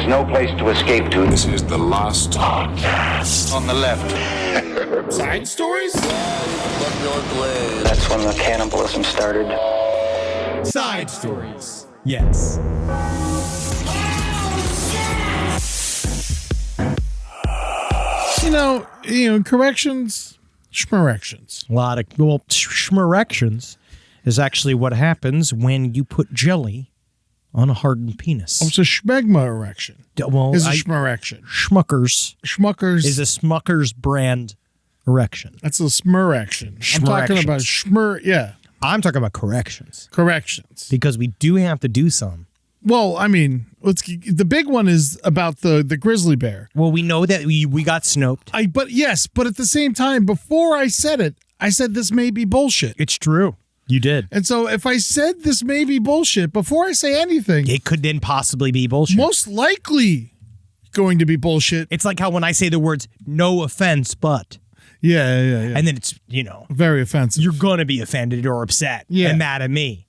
There's no place to escape to. This is the last podcast. On the left. Side stories? That's when the cannibalism started. Side stories. Yes. You know, corrections, schmerections. A lot of, schmerections is actually what happens when you put jelly on a hardened penis. Oh, it's a schmegma erection. Well, It's a schmerection. Schmuckers is a Smuckers brand erection. That's a smerection. I'm talking about I'm talking about corrections. corrections. Because we do have to do some. Well, I mean, the big one is about the grizzly bear. Well, we know that we got snoped. But at the same time, before I said this may be bullshit. It's true. You did. And so if I said this may be bullshit, before I say anything, It could then possibly be bullshit. most likely going to be bullshit. It's like how when I say the words, no offense, but. Yeah. And then it's, Very offensive. you're going to be offended or upset Yeah. and mad at me.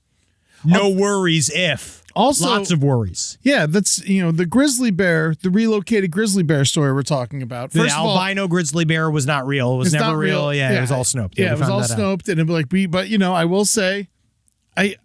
No worries if. Also, Lots of worries. Yeah, that's, the grizzly bear, the relocated grizzly bear story we're talking about. The First of all, albino grizzly bear was not real. It was it's never not real. Yeah, it was all snoped. Yeah, we it was found all that out. snoped. And it'd be like, but, I will say, I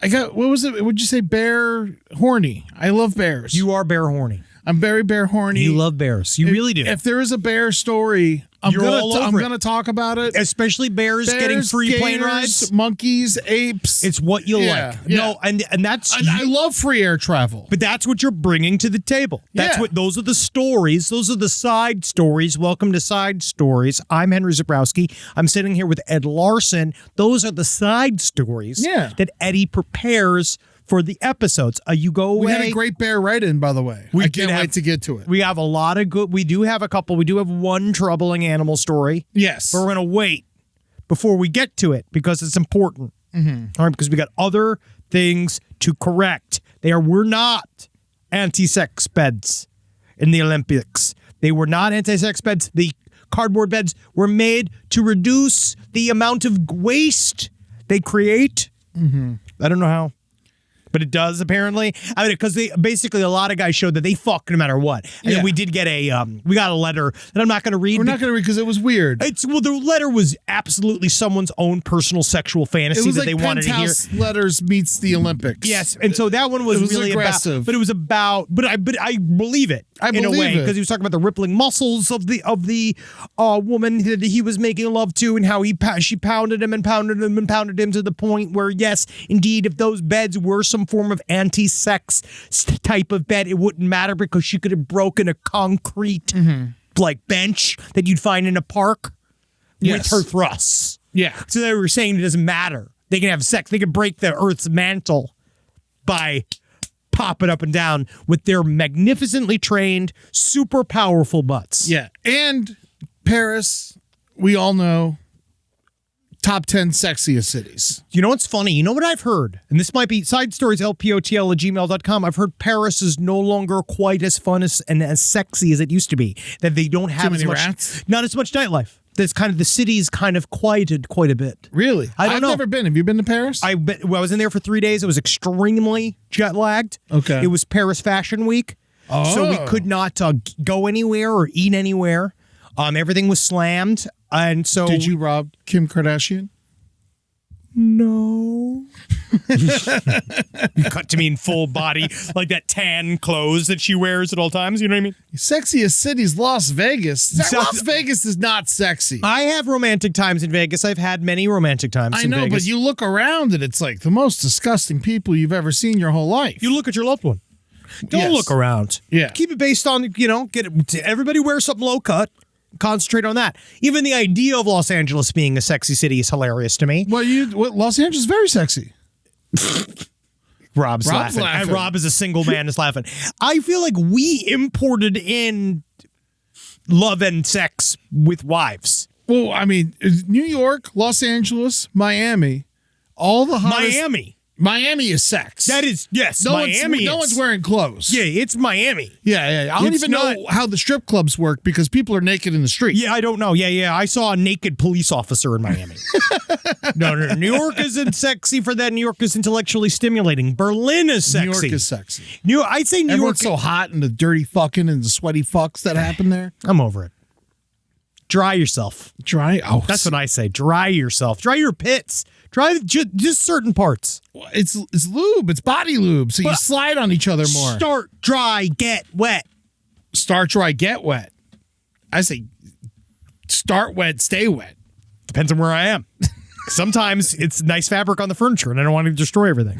got, what was it? Would you say bear horny? I love bears. You are bear horny. I'm very bear horny. You love bears. You really do. If there is a bear story, I'm You're all over it. gonna talk about it. Especially bears getting free plane gators, rides. monkeys, apes. It's what you Yeah, like. yeah. No, and that's. I love free air travel. But that's what you're bringing to the table. That's Yeah. those are the stories. Those are the side stories. Welcome to Side Stories. I'm Henry Zabrowski. I'm sitting here with Ed Larson. Those are the side stories that Eddie prepares for the episodes. You go away. We had a great bear write-in, by the way. I can't wait to get to it. We have a lot of good. We do have a couple. We do have one troubling animal story. Yes. But we're going to wait before we get to it because it's important. Mm-hmm. All right, because we got other things to correct. We're not anti-sex beds in the Olympics. They were not anti-sex beds. The cardboard beds were made to reduce the amount of waste they create. Mm-hmm. I don't know how. But it does, apparently. I mean, because basically a lot of guys showed that they fuck no matter what. And then we did get we got a letter that I'm not going to read. We're not going to read because it was weird. The letter was absolutely someone's own personal sexual fantasy It was that like they wanted to hear. Penthouse Letters meets the Olympics. Yes, and so that one was really aggressive. but I believe it in a way because he was talking about the rippling muscles of the woman that he was making love to and how she pounded him and pounded him and pounded him to the point where yes, indeed, if those beds were some form of anti-sex type of bed, it wouldn't matter because she could have broken a concrete like bench that you'd find in a park with her thrusts. Yeah. So they were saying it doesn't matter. They can have sex. They can break the Earth's mantle by popping up and down with their magnificently trained, super powerful butts. Yeah. And Paris, we all know, top 10 sexiest cities. You know what's funny? You know what I've heard? And this might be side stories, lpotl@gmail.com. I've heard Paris is no longer quite as fun and as sexy as it used to be. That they don't have Too many as much, rats? not as much nightlife. That's kind of the city's kind of quieted quite a bit. Really? I've never been. Have you been to Paris? I was in there for 3 days. It was extremely jet lagged. Okay. It was Paris Fashion Week. So we could not go anywhere or eat anywhere. Everything was slammed. And so Did you rob Kim Kardashian? No. You cut to me in full body, like that tan clothes that she wears at all times. You know what I mean? Sexiest city's Las Vegas. Las Vegas is not sexy. I have romantic times in Vegas. I've had many romantic times in Vegas. But you look around and it's like the most disgusting people you've ever seen your whole life. You look at your loved one. Don't look around. Yeah. Keep it based on, everybody wear something low cut. Concentrate on that. Even the idea of Los Angeles being a sexy city is hilarious to me. Well, Los Angeles is very sexy. Rob's laughing. And Rob is a single man is laughing. I feel like we imported in love and sex with wives. Well, I mean, New York, Los Angeles, Miami, all the hottest. Miami. Miami is sex. That is, yes, no Miami no is. one's wearing clothes. Yeah, it's Miami. Yeah. I don't It's even know how the strip clubs work because people are naked in the street. Yeah, I don't know. Yeah. I saw a naked police officer in Miami. No. New York isn't sexy for that. New York is intellectually stimulating. Berlin is sexy. New York is sexy. I'd say New Everyone's York. so hot and the dirty fucking and the sweaty fucks that happen there. I'm over it. Dry yourself. Dry. Oh, That's what I say. Dry yourself. Dry your pits. Dry just certain parts. it's lube. It's body lube. So you But- slide on each other more. Start dry, get wet. Start dry, get wet. I say start wet, stay wet. Depends on where I am. Sometimes it's nice fabric on the furniture and I don't want to destroy everything.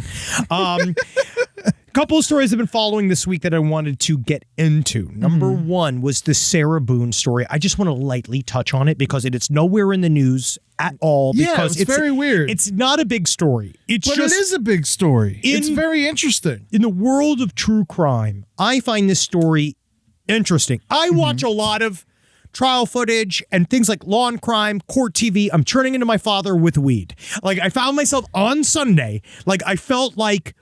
Couple of stories I've been following this week that I wanted to get into. Number one was the Sarah Boon story. I just want to lightly touch on it because it's nowhere in the news at all. Yeah, Because it's very weird. It's not a big story. It's But just it is a big story. It's In- very interesting. in the world of true crime. I find this story interesting. I watch a lot of trial footage and things like Law and Crime, Court TV. I'm turning into my father with weed. Like I found myself on Sunday, like I felt like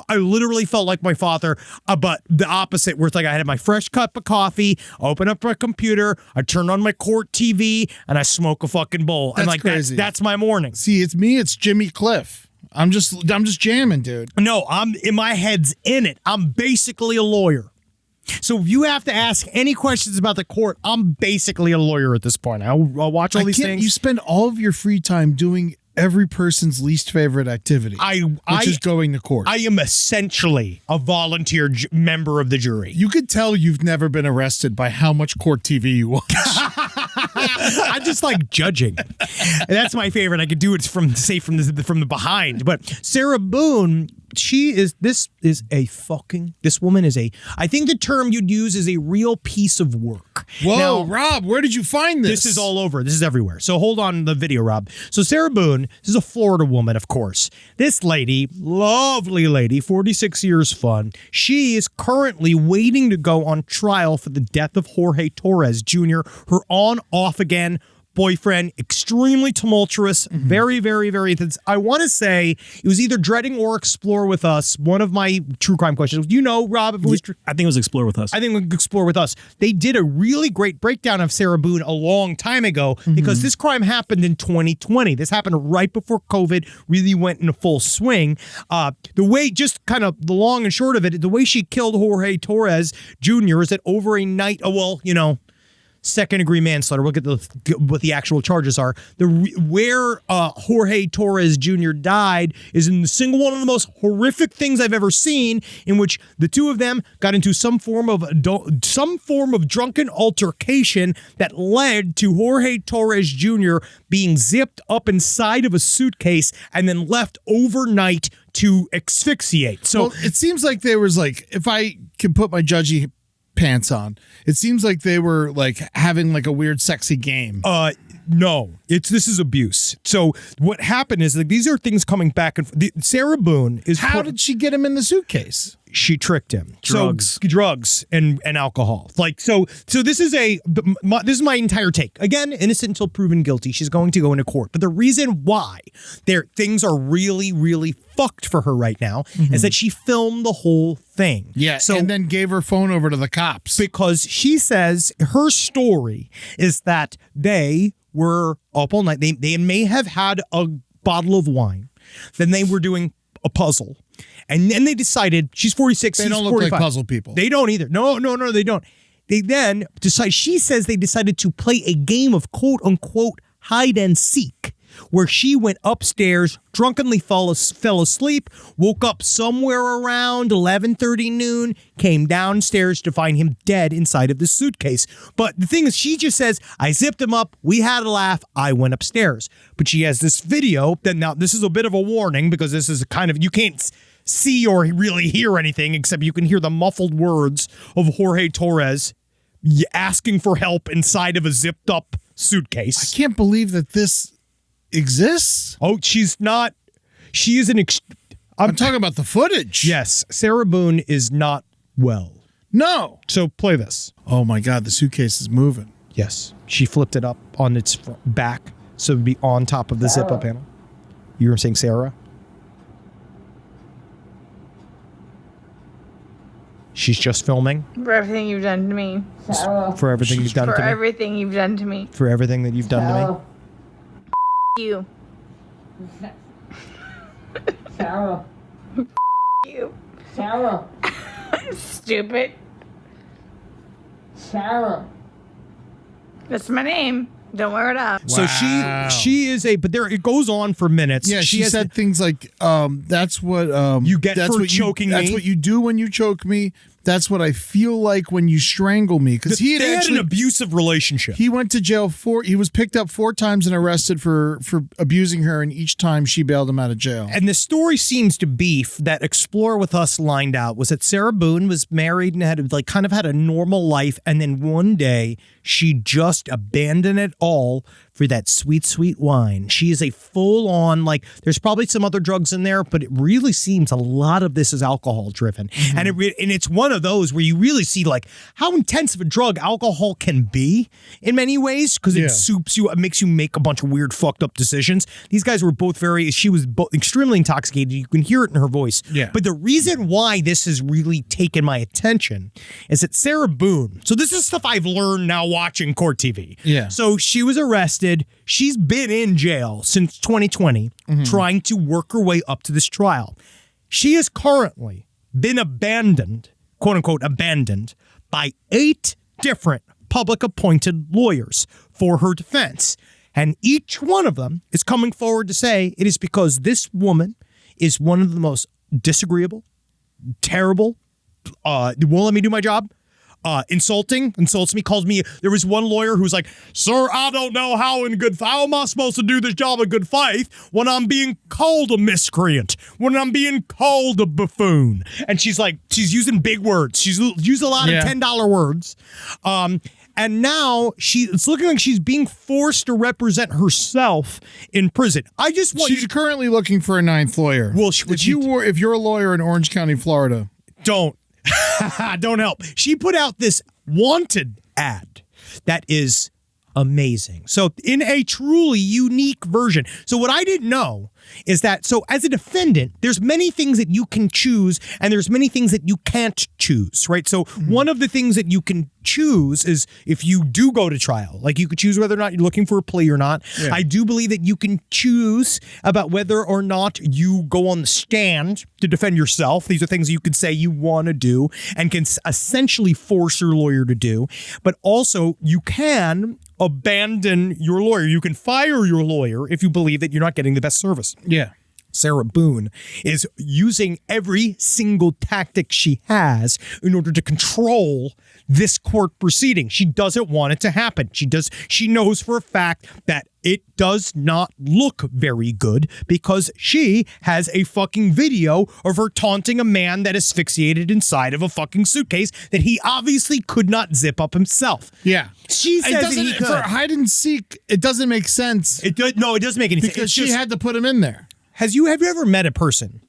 I literally felt like my father, but the opposite, where it's like I had my fresh cup of coffee, open up my computer, I turn on my Court TV, and I smoke a fucking bowl. And That's like crazy. that's my morning. See, it's me, it's Jimmy Cliff. I'm just jamming, dude. No, I'm in my head's in it. I'm basically a lawyer. So if you have to ask any questions about the court, I'm basically a lawyer at this point. I'll watch all these things. You spend all of your free time doing every person's least favorite activity, which is going to court. I am essentially a volunteer member of the jury. You could tell you've never been arrested by how much court TV you watch. I just like judging. And that's my favorite. I could do it from the behind. But Sarah Boon, this woman is I think the term you'd use is a real piece of work. Whoa, Now, Rob, where did you find this? this is all over. This is everywhere. So hold on the video, Rob. So Sarah Boon, this is a Florida woman, of course. This lady, lovely lady, 46 years fun. She is currently waiting to go on trial for the death of Jorge Torres Jr., her on-off again boyfriend, extremely tumultuous, very, very, very intense. I want to say it was either Dreading or Explore with Us. One of my true crime questions. You know, Rob, if it was I think it was Explore with Us. I think Explore with Us. They did a really great breakdown of Sarah Boon a long time ago because this crime happened in 2020. This happened right before COVID really went into full swing. The way, just kind of the long and short of it, the way she killed Jorge Torres Jr. is that over a night, second-degree manslaughter. We'll get what the actual charges are. Where Jorge Torres Jr. died is in one of the most horrific things I've ever seen, in which the two of them got into some form of drunken altercation that led to Jorge Torres Jr. being zipped up inside of a suitcase and then left overnight to asphyxiate. So Well, it seems like there was if I can put my judgy pants on, it seems like they were having a weird sexy game. No, this is abuse. So what happened is these are things coming back and Sarah Boon is How did she get him in the suitcase? she tricked him? Drugs. So, drugs and alcohol. So this is this is my entire take. Again, innocent until proven guilty. She's going to go into court. But the reason why things are really, really fucked for her right now is that she filmed the whole thing. Yeah, and then gave her phone over to the cops. Because she says her story is that they were up all night. They may have had a bottle of wine. Then they were doing a puzzle. And then they decided, she's 46, They she's don't look 45. like puzzle people. They don't either. No, they don't. They then she says they decided to play a game of quote unquote hide and seek, where she went upstairs, drunkenly fell asleep, woke up somewhere around 11:30 noon, came downstairs to find him dead inside of the suitcase. But the thing is, she just says, I zipped him up, we had a laugh, I went upstairs. But she has this video that, now this is a bit of a warning because this is you can't see or really hear anything except you can hear the muffled words of Jorge Torres asking for help inside of a zipped up suitcase. I can't believe that this exists. Oh, she's not. She is I'm talking about the footage. Yes, Sarah Boon is not well. No. So play this. Oh my God, the suitcase is moving. Yes, she flipped it up on its back so it would be on top of the zip-up panel. You were saying Sarah? She's just filming. For everything you've done to me. For everything you've done For to me. everything you've done to me. For everything that you've done to me. You. Sarah. You. Sarah. Stupid. Sarah. That's my name. Don't wear it up. So she is a, but there it goes on for minutes. Yeah, she said things like, "That's what you get that's for what choking That's me. what you do when you choke me. That's what I feel like when you strangle me." Because they had an abusive relationship. He went to jail he was picked up 4 times and arrested for abusing her, and each time she bailed him out of jail. And the story seems to be that Explore With Us lined out was that Sarah Boon was married and had like kind of had a normal life, and then one day she just abandoned it all for that sweet, sweet wine. She is a full-on, like, there's probably some other drugs in there, but it really seems a lot of this is alcohol-driven. Mm-hmm. And it's one of those where you really see, like, how intense of a drug alcohol can be in many ways, because it soups you, it makes you make a bunch of weird, fucked up decisions. These guys were both she was both extremely intoxicated. You can hear it in her voice. Yeah. But the reason why this has really taken my attention is that Sarah Boon, so this is stuff I've learned now watching court TV. Yeah. So she was arrested. She's been in jail since 2020, trying to work her way up to this trial. She has currently been abandoned, quote unquote, abandoned by 8 different public appointed lawyers for her defense. And each one of them is coming forward to say it is because this woman is one of the most disagreeable, terrible, won't let me do my job, insults me, calls me. There was one lawyer who's like, "Sir, I don't know how am I supposed to do this job in good faith when I'm being called a miscreant, when I'm being called a buffoon?" And she's using big words. She's used a lot of $10 words. And now it's looking like she's being forced to represent herself in prison. I just want She's currently looking for a 9th lawyer. Well, if you're a lawyer in Orange County, Florida, don't help. She put out this wanted ad that is amazing. So in a truly unique version. So what I didn't know is that, so as a defendant, there's many things that you can choose and there's many things that you can't choose, right? So one of the things that you can choose is if you do go to trial, like you could choose whether or not you're looking for a plea or not. Yeah. I do believe that you can choose about whether or not you go on the stand to defend yourself. These are things you could say you want to do and can essentially force your lawyer to do. But also you can abandon your lawyer. You can fire your lawyer if you believe that you're not getting the best service. Yeah. Sarah Boon is using every single tactic she has in order to control this court proceeding. She doesn't want it to happen. She knows for a fact that it does not look very good because she has a fucking video of her taunting a man that is asphyxiated inside of a fucking suitcase that he obviously could not zip up himself. Yeah. She says that he could. For hide and seek, it doesn't make sense. It doesn't make any sense. Because she had to put him in there. Have you ever met a person?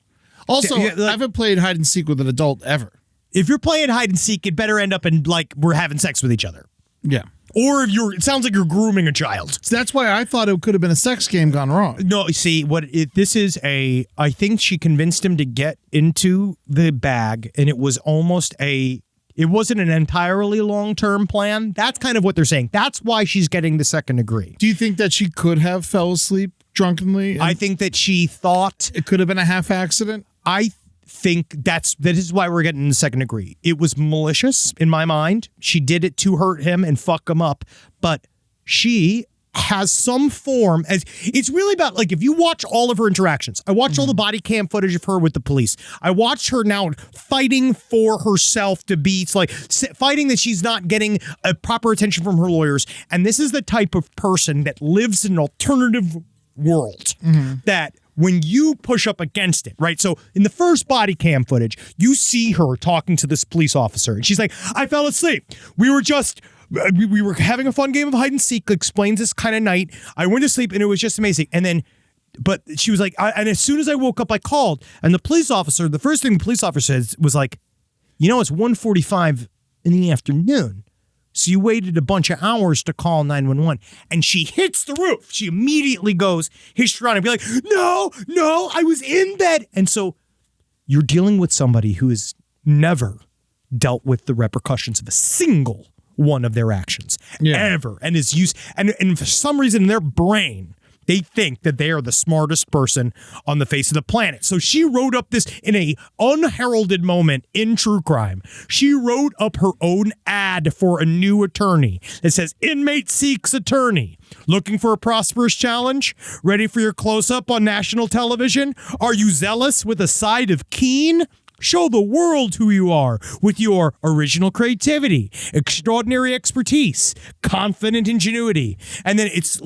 Also, I haven't played hide and seek with an adult ever. If you're playing hide and seek, it better end up in like we're having sex with each other. Yeah. Or it sounds like you're grooming a child. So that's why I thought it could have been a sex game gone wrong. No, see, I think she convinced him to get into the bag, and it was it wasn't an entirely long-term plan. That's kind of what they're saying. That's why she's getting the second degree. Do you think that she could have fell asleep drunkenly? I think that she thought it could have been a half accident. I think that is why we're getting the second degree. It was malicious in my mind. She did it to hurt him and fuck him up, but she has some form as it's really about like if you watch all of her interactions. I watched all the body cam footage of her with the police. I watched her now fighting for herself to be like fighting that she's not getting a proper attention from her lawyers. And this is the type of person that lives in an alternative world that when you push up against it, right? So in the first body cam footage, you see her talking to this police officer and she's like, "I fell asleep. We were having a fun game of hide and seek," explains this kind of night. "I went to sleep and it was just amazing." And then, but she was like, and as soon as I woke up, I called. And the first thing the police officer said was like, "It's 1:45 in the afternoon. So you waited a bunch of hours to call 911. And she hits the roof. She immediately goes histrionic and be like, no, I was in bed. And so you're dealing with somebody who has never dealt with the repercussions of a single one of their actions ever, and is used. And for some reason in their brain, they think that they are the smartest person on the face of the planet. So she wrote up this in a unheralded moment in true crime. She wrote up her own ad for a new attorney that says, "Inmate seeks attorney. Looking for a prosperous challenge? Ready for your close-up on national television? Are you zealous with a side of keen? Show the world who you are with your original creativity, extraordinary expertise, confident ingenuity." And then it's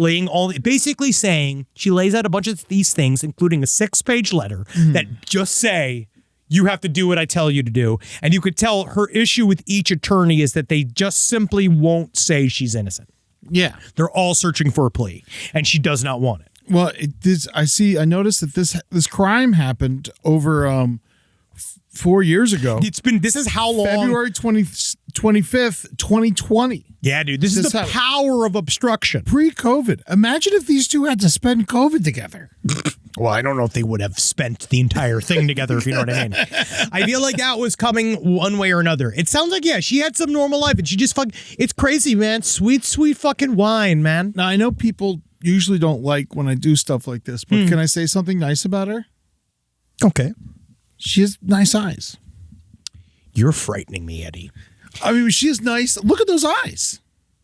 basically saying, she lays out a bunch of these things, including a 6-page letter that just say, you have to do what I tell you to do. And you could tell her issue with each attorney is that they just simply won't say she's innocent. Yeah. They're all searching for a plea, and she does not want it. Well, I noticed that this crime happened over 4 years ago. This is how long? February 25th, 2020. Yeah, dude. This is the power of obstruction. Pre-COVID. Imagine if these two had to spend COVID together. Well, I don't know if they would have spent the entire thing together, if you know what I mean. I feel like that was coming one way or another. It sounds like, yeah, she had some normal life, and she just it's crazy, man. Sweet, sweet fucking wine, man. Now, I know people usually don't like when I do stuff like this, but can I say something nice about her? Okay. She has nice eyes. You're frightening me, Eddie. I mean, she has nice. Look at those eyes.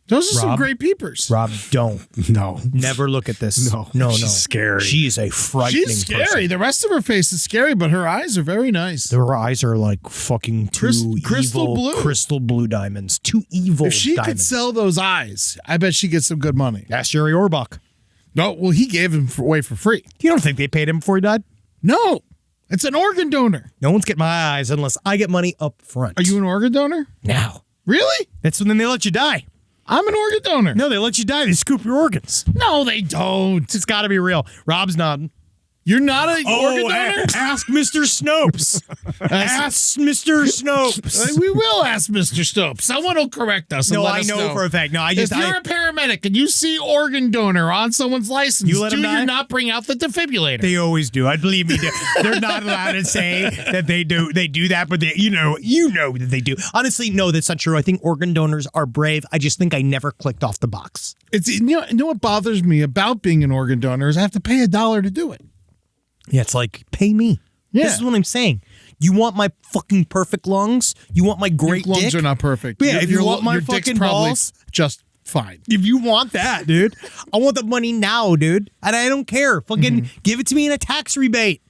Those are some great peepers. Rob, don't. No. Never look at this. No. She's scary. She is a frightening She's scary. person. The rest of her face is scary, but her eyes are very nice. Her eyes are like fucking two crystal blue diamonds. Two evil If she diamonds. could sell those eyes, I bet she gets some good money. Ask Jerry Orbach. No, well, he gave them away for free. You don't think they paid him before he died? No, it's an organ donor. No one's getting my eyes unless I get money up front. Are you an organ donor? Now. Really? That's when they let you die. I'm an organ donor. No, they let you die. They scoop your organs. No, they don't. It's got to be real. Rob's nodding. You're not an organ donor? Ask Mr. Snopes. Ask Mr. Snopes. We will ask Mr. Stopes. Someone will correct us. And No, let I us know for a fact. No, if you're a paramedic and you see organ donor on somee's license, You let do him die? you not bring out the defibrillator? They always do. I believe me. They're not allowed to say that they do. They do that, but you know that they do. Honestly, no, that's not true. I think organ donors are brave. I just think I never clicked off the box. It's you know what bothers me about being an organ donor is I have to pay $1 to do it. Yeah, it's like, pay me. Yeah. This is what I'm saying. You want my fucking perfect lungs? You want my great Your lungs dick? are not perfect. Yeah, if you want my your dick's fucking probably balls, just fine. if you want that, dude, I want the money now, dude, and I don't care. Fucking give it to me in a tax rebate.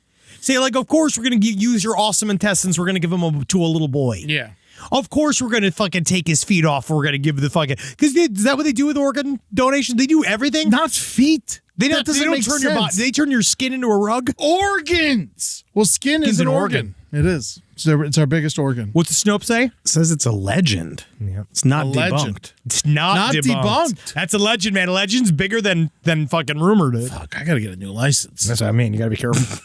Say like, of course we're gonna use your awesome intestines. We're gonna give them to a little boy. Yeah. Of course we're gonna fucking take his feet off. We're gonna give the fucking because is that what they do with organ donations? They do everything. Not feet. They That doesn't make turn your body. sense. They turn your skin into a rug. Organs. Well, skin is an organ. It is. It's our biggest organ. What's the Snope say? It says it's a legend. Yeah. It's not A debunked. legend. It's not debunked. That's a legend, man. A legend's bigger than fucking rumor, dude. Fuck, I gotta get a new license. That's what I mean. You gotta be careful.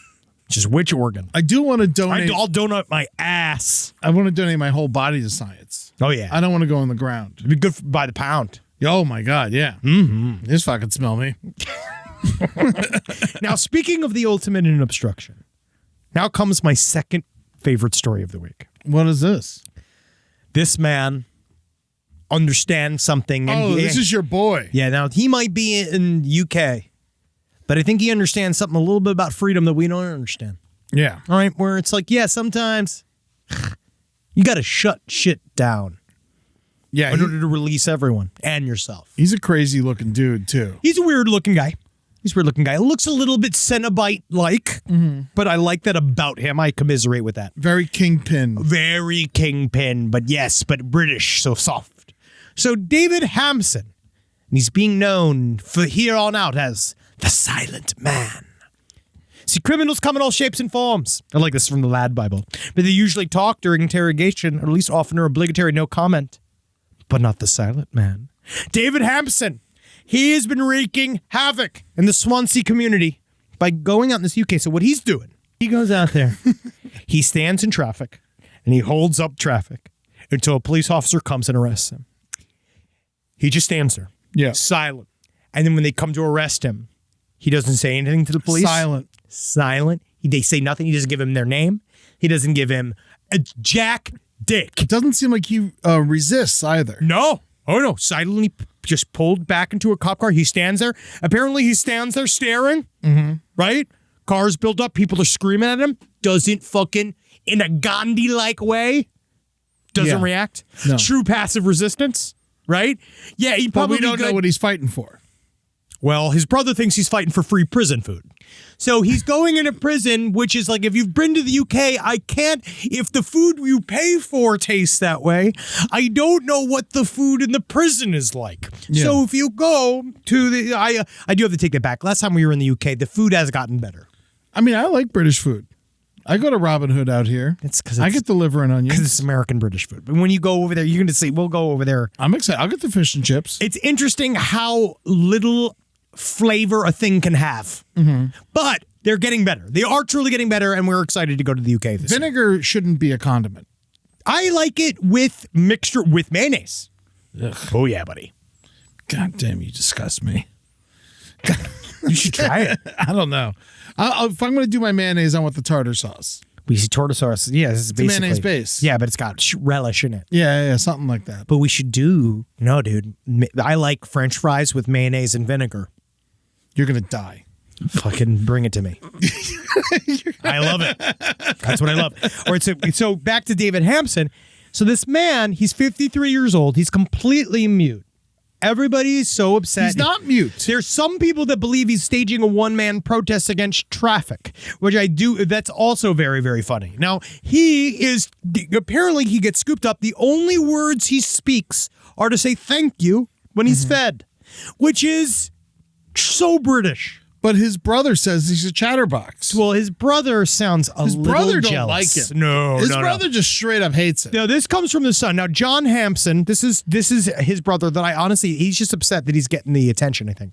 Just which organ? I do want to donate. I'll donate my ass. I want to donate my whole body to science. Oh yeah, I don't want to go on the ground. it'd be good by the pound. Oh my god, yeah. Mm-hmm. This fucking smell me. Now, speaking of the ultimate in obstruction, now comes my second favorite story of the week. What is this? This man understands something. And This is your boy. yeah. Now he might be in UK, but I think he understands something a little bit about freedom that we don't understand. Yeah. All right, where it's like, yeah, sometimes you got to shut shit down Yeah. in order to release everyone and yourself. He's a crazy looking dude too. He's a weird looking guy. Looks a little bit Cenobite-like, but I like that about him. I commiserate with that. Very kingpin. Very kingpin, but British, so soft. So David Hampson, and he's being known for here on out as the Silent Man. See, criminals come in all shapes and forms. I like this from the Lad Bible. But they usually talk during interrogation, or at least often are obligatory no comment. But not the Silent Man. David Hampson. He has been wreaking havoc in the Swansea community by going out in this UK. So what he's doing, he goes out there, he stands in traffic, and he holds up traffic until a police officer comes and arrests him. He just stands there, silent. And then when they come to arrest him, he doesn't say anything to the police. Silent. They say nothing. He doesn't give him their name. He doesn't give him a jack dick. It doesn't seem like he resists either. No. Oh, no. Silently just pulled back into a cop car. He stands there. Apparently, he stands there staring. Right? Cars build up. People are screaming at him. Doesn't fucking, in a Gandhi-like way, doesn't react. No. True passive resistance. Right? Yeah, he But probably we don't know what he's fighting for. Well, his brother thinks he's fighting for free prison food. So he's going into prison, which is like, if you've been to the UK, I can't, if the food you pay for tastes that way, I don't know what the food in the prison is like. Yeah. So if you go to the, I do have to take that back. Last time we were in the UK, the food has gotten better. I mean, I like British food. I go to Robin Hood out here. It's because I get the liver and onions. Because it's American British food. But when you go over there, you're going to see, we'll go over there. I'm excited. I'll get the fish and chips. It's interesting how little flavor a thing can have. But they're getting better. They are truly getting better, and we're excited to go to the UK this year. Vinegar shouldn't be a condiment. I like it with mixture with mayonnaise. Ugh. Oh yeah, buddy. God damn, you disgust me. You should try it. I don't know. If I'm going to do my mayonnaise, I want the tartar sauce. We see tartar sauce. Yeah, this is a basically mayonnaise base. Yeah, but it's got relish in it. Yeah, something like that. But we should do no, dude. I like French fries with mayonnaise and vinegar. You're going to die. Fucking bring it to me. I love it. That's what I love. All right, so back to David Hampson. So this man, he's 53 years old. He's completely mute. Everybody's so upset. He's not mute. There's some people that believe he's staging a one-man protest against traffic, which I do. That's also very, very funny. Now, apparently he gets scooped up. The only words he speaks are to say thank you when he's fed, which is so British. But his brother says he's a chatterbox. Well, his brother sounds his little brother don't jealous. like it. No, his no, brother just straight up hates it. No, this comes from the son. Now, John Hampson, this is his brother that I honestly, he's just upset that he's getting the attention, I think.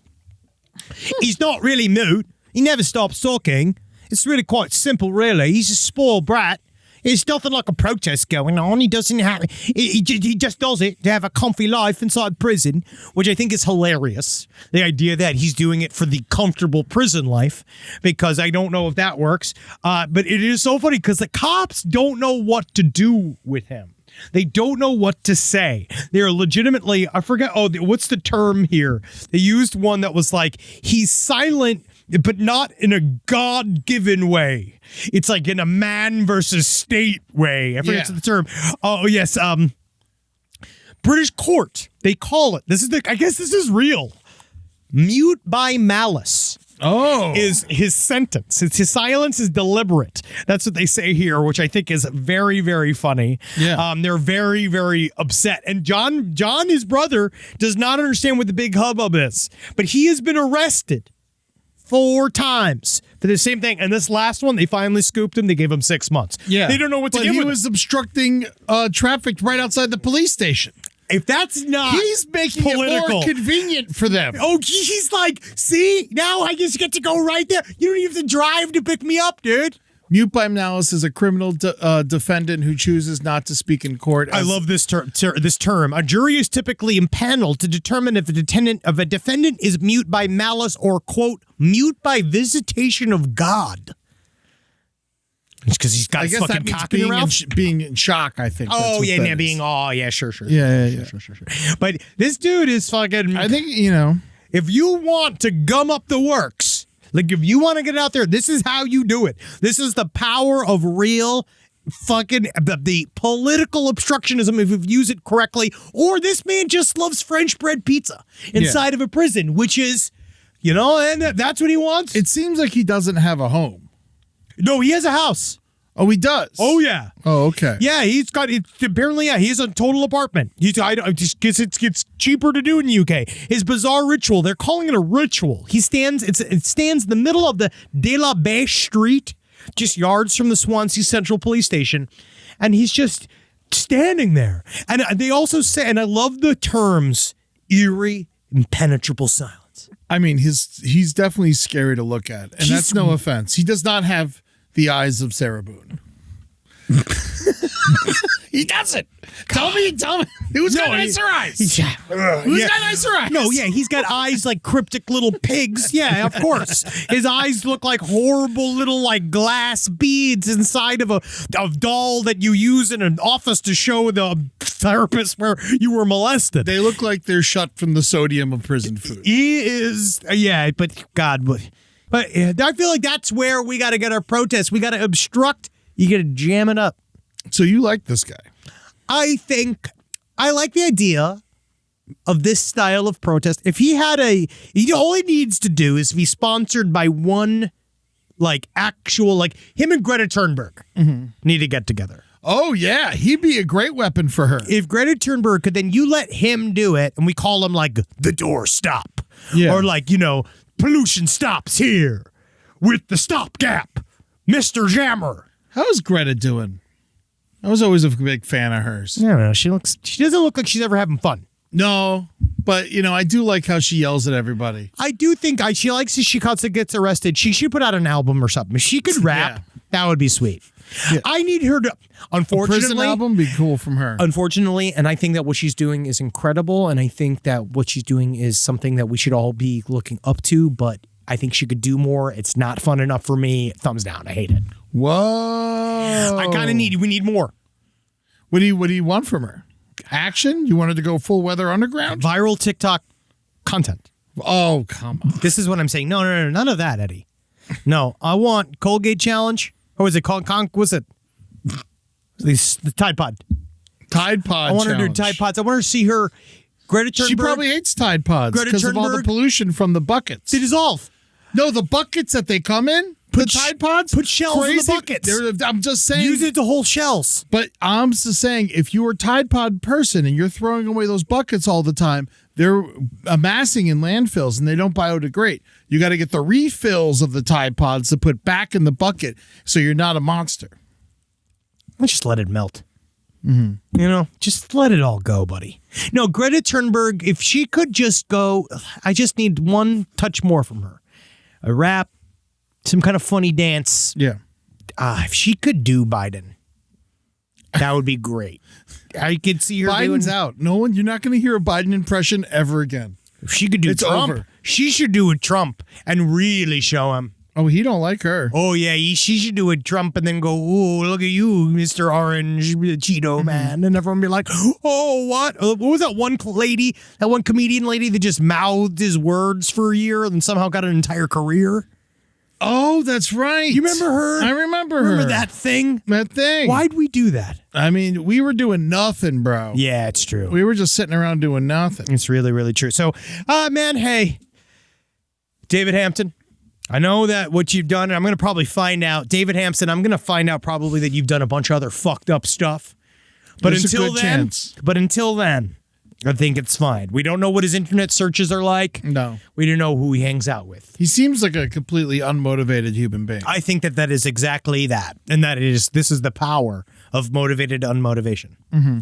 He's not really mute. He never stops talking. It's really quite simple, really. He's a spoiled brat. There's nothing like a protest going on. He doesn't have. He just does it to have a comfy life inside prison, which I think is hilarious. The idea that he's doing it for the comfortable prison life, because I don't know if that works. But it is so funny because the cops don't know what to do with him. They don't know what to say. They're legitimately, I forget, what's the term here? They used one that was like, he's silent, but not in a God-given way. It's like in a man versus state way. I forget the term. Oh, yes. British court, they call it. I guess this is real. Mute by malice. Is his sentence. His silence is deliberate. That's what they say here, which I think is very, very funny. Yeah. They're very, very upset. And John, his brother, does not understand what the big hubbub is. But he has been arrested 4 times for the same thing. And this last one, they finally scooped him. They gave him 6 months. Yeah. They don't know what to do with with he was obstructing traffic right outside the police station. If that's not He's making political. it more convenient for them. Oh, he's like, see, now I just get to go right there. You don't even have to drive to pick me up, dude. Mute by malice is a criminal defendant who chooses not to speak in court. I love this term. A jury is typically impaneled to determine if a defendant is mute by malice or, quote, mute by visitation of God. It's because he's got his fucking cock in your mouth. Being in shock, I think. Oh, yeah, that being, is. oh, yeah, sure. Yeah. Sure. But this dude is fucking. I think, if you want to gum up the works, like if you want to get out there, this is how you do it. This is the power of real fucking the political obstructionism if you use it correctly. Or this man just loves French bread pizza inside of a prison, which is, and that's what he wants. It seems like he doesn't have a home. No, he has a house. Oh, he does? Oh, yeah. Oh, okay. Yeah, he's got it. Apparently, yeah, he has a total apartment. Just guess it's cheaper to do in the UK. His bizarre ritual, they're calling it a ritual. It stands in the middle of the De La Beche Street, just yards from the Swansea Central Police Station, and he's just standing there. And they also say, and I love the terms, eerie, impenetrable silence. I mean, he's definitely scary to look at, and that's no offense. He does not have the eyes of Sarah Boon. He doesn't. Tell me. Who's got nicer eyes? Who's got nicer eyes? No, yeah, he's got eyes like cryptic little pigs. Yeah, of course. His eyes look like horrible little like glass beads inside of a doll that you use in an office to show the therapist where you were molested. They look like they're shut from the sodium of prison food. He is, yeah, but God, but I feel like that's where we got to get our protest. We got to obstruct. You got to jam it up. So you like this guy? I think I like the idea of this style of protest. If he had all he needs to do is be sponsored by one, like actual, like him and Greta Thunberg need to get together. Oh yeah, he'd be a great weapon for her. If Greta Thunberg could, then you let him do it, and we call him like the door stop, or like pollution stops here with the stopgap, Mr. Jammer. How's Greta doing? I was always a big fan of hers. I don't know. She doesn't look like she's ever having fun. No, but I do like how she yells at everybody. I do think she likes if she gets arrested. She should put out an album or something. If she could rap, that would be sweet. Yeah. I need her to, unfortunately. A prison album would be cool from her. Unfortunately, and I think that what she's doing is incredible, and I think that what she's doing is something that we should all be looking up to, but I think she could do more. It's not fun enough for me. Thumbs down. I hate it. Whoa. We need more. What do you want from her? Action? You wanted to go full weather underground? Viral TikTok content. Oh, come on. This is what I'm saying. No, none of that, Eddie. No, I want Colgate challenge. Or was it called? Was it the Tide Pod? Tide Pod. I want her to do challenge. Tide Pods. I want her to see her Greta Thunberg. She probably hates Tide Pods because of all the pollution from the buckets. They dissolve. No, the buckets that they come in. The Tide Pods? Put shells in the buckets. I'm just saying. Use it to hold shells. But I'm just saying, if you're a Tide Pod person and you're throwing away those buckets all the time, they're amassing in landfills and they don't biodegrade. You got to get the refills of the Tide Pods to put back in the bucket so you're not a monster. Let's just let it melt. Mm-hmm. Just let it all go, buddy. No, Greta Thunberg, if she could just go, I just need one touch more from her. A rap. Some kind of funny dance. Yeah. If she could do Biden, that would be great. I could see her Biden's doing, out. You're not going to hear a Biden impression ever again. If she could do Trump, over. She should do a Trump and really show him. Oh, he don't like her. Oh, yeah. She should do a Trump and then go, oh, look at you, Mr. Orange Cheeto man. And everyone be like, oh, what? What was that one lady, that one comedian lady that just mouthed his words for a year and somehow got an entire career? Oh, that's right. You remember her? I remember her. Remember that thing? That thing. Why'd we do that? I mean, we were doing nothing, bro. Yeah, it's true. We were just sitting around doing nothing. It's really, really true. So, man, hey, David Hampton, I know that what you've done, and I'm going to probably find out, David Hampton, I'm going to find out probably that you've done a bunch of other fucked up stuff. But until then, I think it's fine. We don't know what his internet searches are like. No. We don't know who he hangs out with. He seems like a completely unmotivated human being. I think that is exactly that. And this is the power of motivated unmotivation. Mm-hmm.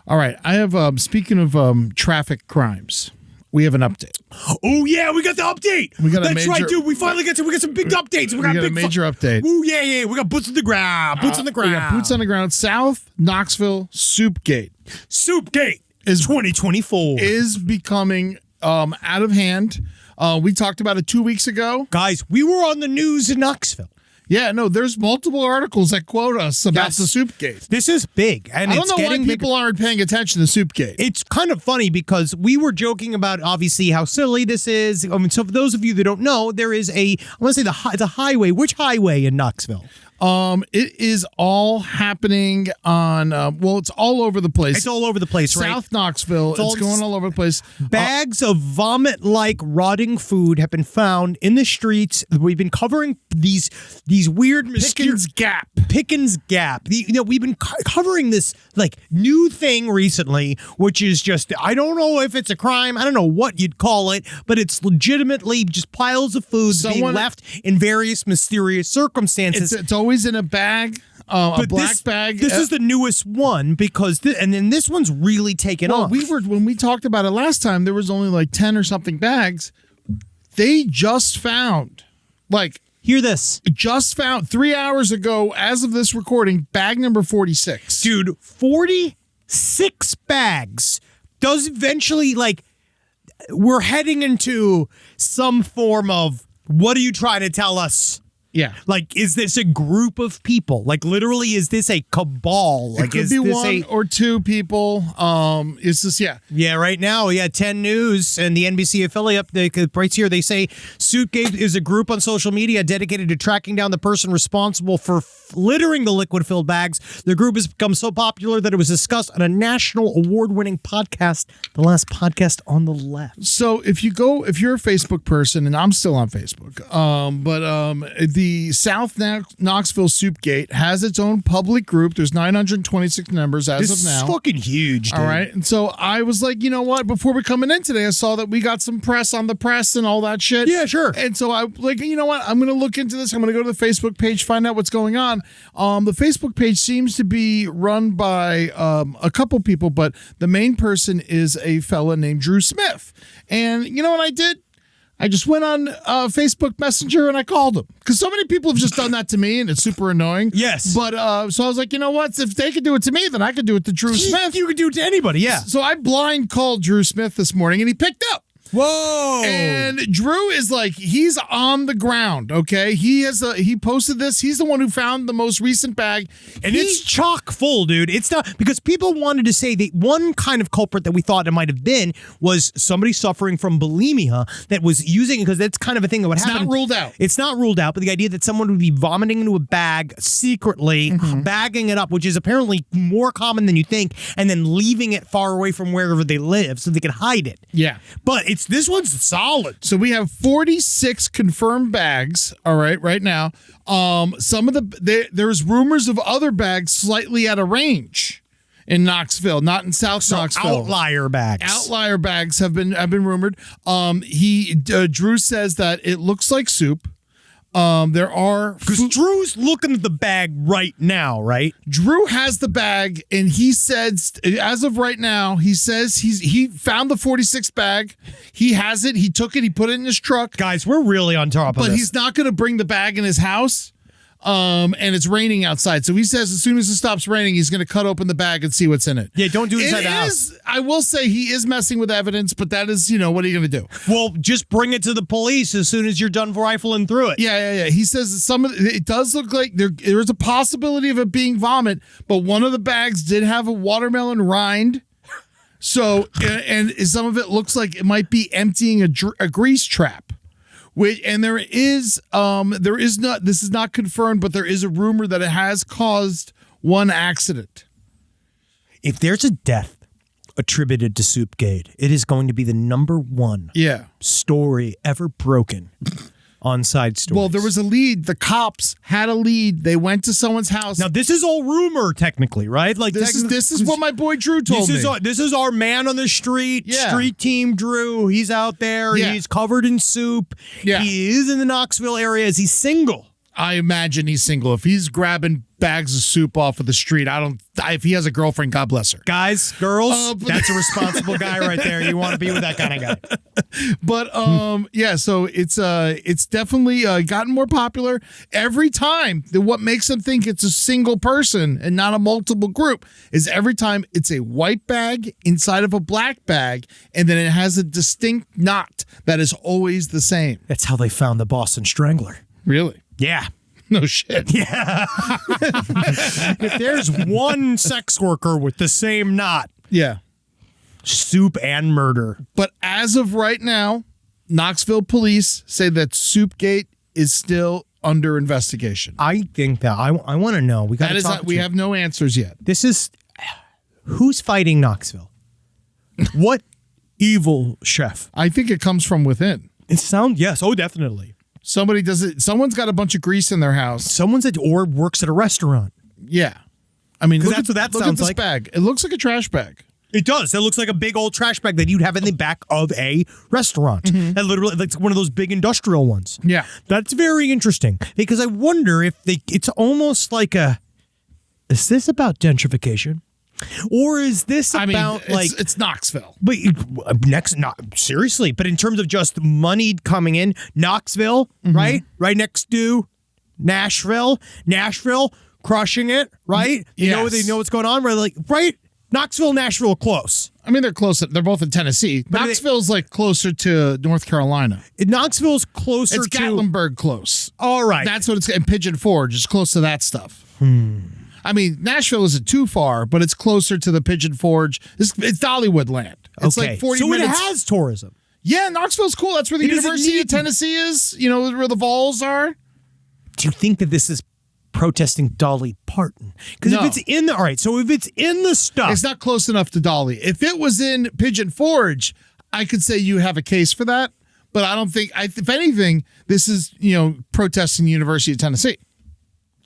All right. I have, speaking of traffic crimes, we have an update. Oh, yeah. We got the update. That's right, dude. We finally got some big updates. We got a major update. Oh, yeah. We got boots on the ground. Boots on the ground. We got boots on the ground. South Knoxville Soupgate. Soupgate. Is 2024 is becoming out of hand. We talked about it 2 weeks ago. Guys, we were on the news in Knoxville. Yeah, no, there's multiple articles that quote us about the Soupgate. This is big. And I don't know why people aren't paying attention to Soupgate. It's kind of funny because we were joking about, obviously, how silly this is. I mean, so for those of you that don't know, there is I want to say it's a highway. Which highway in Knoxville? It is all happening on, it's all over the place. It's all over the place, right? South Knoxville. It's going all over the place. Bags of vomit-like rotting food have been found in the streets. We've been covering these weird Pickens Gap. We've been covering this new thing recently, which is just, I don't know if it's a crime. I don't know what you'd call it, but it's legitimately just piles of food being left in various mysterious circumstances. It's always in a bag, a black bag. This is the newest one because, and then this one's really taken off. When we talked about it last time, there was only 10 or something bags. They just found Hear this. Just found 3 hours ago, as of this recording, bag number 46. Dude, 46 bags. Does eventually, like, we're heading into some form of, what are you trying to tell us? Yeah. Like, is this a group of people? Like, literally, is this a cabal? Like, It could is be this one or two people. It's just, yeah. Yeah, right now, 10 News and the NBC affiliate, right here, they say Suitgate is a group on social media dedicated to tracking down the person responsible for littering the liquid-filled bags. The group has become so popular that it was discussed on a national award-winning podcast, the last podcast on the left. So if you're a Facebook person, and I'm still on Facebook, the South Knoxville Soupgate has its own public group. There's 926 members as This of now. is fucking huge, dude. All right. And so I was like, you know what? Before we coming in today, I saw that we got some press on the press and all that shit. Yeah, sure. And so I like, you know what? I'm going to look into this. I'm going to go to the Facebook page, find out what's going on. The Facebook page seems to be run by a couple people, but the main person is a fella named Drew Smith. And you know what I did? I just went on Facebook Messenger and I called him because so many people have just done that to me and it's super annoying. Yes. But so I was like, you know what? If they could do it to me, then I could do it to Drew Smith. You could do it to anybody, yeah. So I blind called Drew Smith this morning and he picked up. Whoa. And Drew is like, he's on the ground, okay? He posted this. He's the one who found the most recent bag. And it's chock full, dude. It's not, because people wanted to say that one kind of culprit that we thought it might have been was somebody suffering from bulimia that was using, because that's kind of a thing that would happen. It's not ruled out. It's not ruled out, but the idea that someone would be vomiting into a bag secretly, bagging it up, which is apparently more common than you think, and then leaving it far away from wherever they live so they can hide it. Yeah. But this one's solid. So we have 46 confirmed bags, all right now. Some of there's rumors of other bags slightly out of range in Knoxville, not in South Knoxville. Outlier bags. Outlier bags have been rumored. Drew says that it looks like soup. There are because Drew's looking at the bag right now, right? Drew has the bag, and he says, as of right now, he says he found the 46th bag. He has it. He took it. He put it in his truck. Guys, we're really on top of But this. he's not going to bring the bag in his house. And it's raining outside. So he says as soon as it stops raining, he's going to cut open the bag and see what's in it. Yeah, don't do it inside the house. I will say he is messing with evidence, but that is, what are you going to do? Well, just bring it to the police as soon as you're done rifling through it. Yeah. He says it does look like there is a possibility of it being vomit, but one of the bags did have a watermelon rind. So, and some of it looks like it might be emptying a grease trap. And this is not confirmed, but there is a rumor that it has caused one accident. If there's a death attributed to Soupgate, it is going to be the number one story ever broken on Side Stories. Well, there was a lead. The cops had a lead. They went to someone's house. Now, this is all rumor, technically, right? Like this is what my boy Drew told me. This is our man on the street. Yeah. Street team Drew. He's out there. Yeah. He's covered in soup. Yeah. He is in the Knoxville area. Is he single? I imagine he's single. If he's grabbing bags of soup off of the street, if he has a girlfriend, God bless her. Guys, girls, that's a responsible guy right there. You want to be with that kind of guy. But so it's definitely gotten more popular every time. What makes them think it's a single person and not a multiple group is every time it's a white bag inside of a black bag, and then it has a distinct knot that is always the same. That's how they found the Boston Strangler. Really? Yeah. No shit. Yeah. If there's one sex worker with the same knot, Yeah. soup and murder. But as of right now, Knoxville police say that Soupgate is still under investigation. I think that I want to know. We got to talk. We have no answers yet. This is who's fighting Knoxville? What evil chef? I think it comes from within. It sounds yes. Oh, definitely. Somebody does it. Someone's got a bunch of grease in their house. Someone's or works at a restaurant. Yeah. I mean, look that's what that look sounds at this like. bag. It looks like a trash bag. It does. It looks like a big old trash bag that you'd have in the back of a restaurant. That literally, like one of those big industrial ones. Yeah. That's very interesting because I wonder if it's almost like is this about gentrification? Or is this about it's Knoxville. But seriously, but in terms of just money coming in, Knoxville, right next to Nashville, crushing it, right? They know what's going on, right? Knoxville, Nashville, close. I mean, they're close. They're both in Tennessee. But Knoxville's like closer to North Carolina. Knoxville's closer It's to Gatlinburg close. All right, That's what it's. And Pigeon Forge is close to that stuff. I mean, Nashville isn't too far, but it's closer to the Pigeon Forge. It's Dollywood land. It's like 40 minutes. So it has tourism. Yeah, Knoxville's cool. That's where the University of Tennessee is. You know, where the Vols are. Do you think that this is protesting Dolly Parton? Because if it's in the if it's in the stuff, it's not close enough to Dolly. If it was in Pigeon Forge, I could say you have a case for that. But I don't think. If anything, this is protesting the University of Tennessee.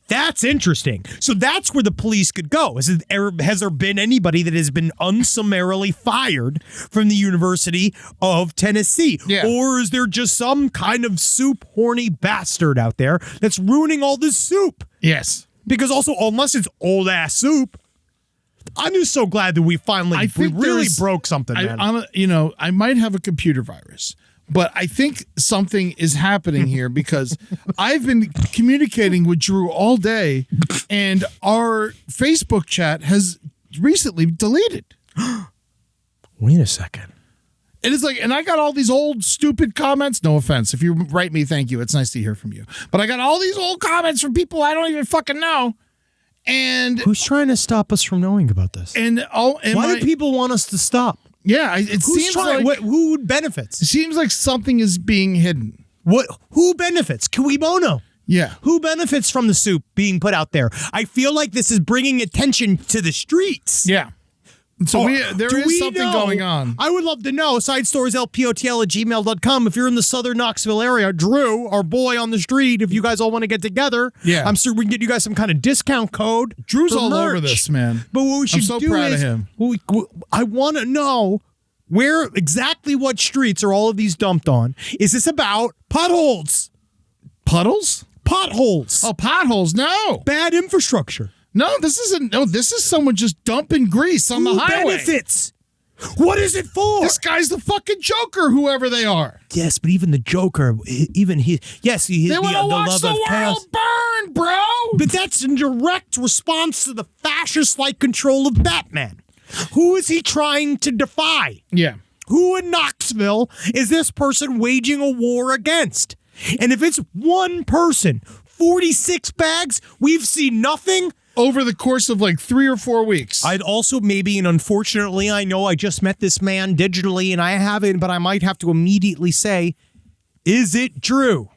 That's interesting. So that's where the police could go. Has there been anybody that has been unsummarily fired from the University of Tennessee? Yeah. Or is there just some kind of soup horny bastard out there that's ruining all this soup? Yes. Because also, unless it's old ass soup, I'm just so glad that we really broke something, man. I might have a computer virus. But I think something is happening here because I've been communicating with Drew all day, and our Facebook chat has recently deleted. Wait a second. It is and I got all these old stupid comments. No offense. If you write me, thank you. It's nice to hear from you. But I got all these old comments from people I don't even fucking know. And who's trying to stop us from knowing about this? Why do people want us to stop? Yeah, it seems like who benefits? It seems like something is being hidden. Who benefits? Cui bono. Yeah. Who benefits from the soup being put out there? I feel like this is bringing attention to the streets. Yeah. So there is something going on. I would love to know. SideStoriesLPOTL@gmail.com. If you're in the southern Knoxville area, Drew, our boy on the street, if you guys all want to get together, I'm sure we can get you guys some kind of discount code. Drew's all over this, man. But what we should I'm so proud of him. I want to know what streets are all of these dumped on. Is this about potholes? Puddles? Potholes. Oh, potholes. No. Bad infrastructure. No, this isn't. No, this is someone just dumping grease on the highway. Benefits? What is it for? This guy's the fucking Joker, whoever they are. Yes, but even the Joker, they want to watch the world burn, bro. But that's in direct response to the fascist-like control of Batman. Who is he trying to defy? Yeah. Who in Knoxville is this person waging a war against? And if it's one person, 46 bags, we've seen nothing. Over the course of 3 or 4 weeks. I'd also and unfortunately, I know I just met this man digitally and I haven't, but I might have to immediately say, is it Drew?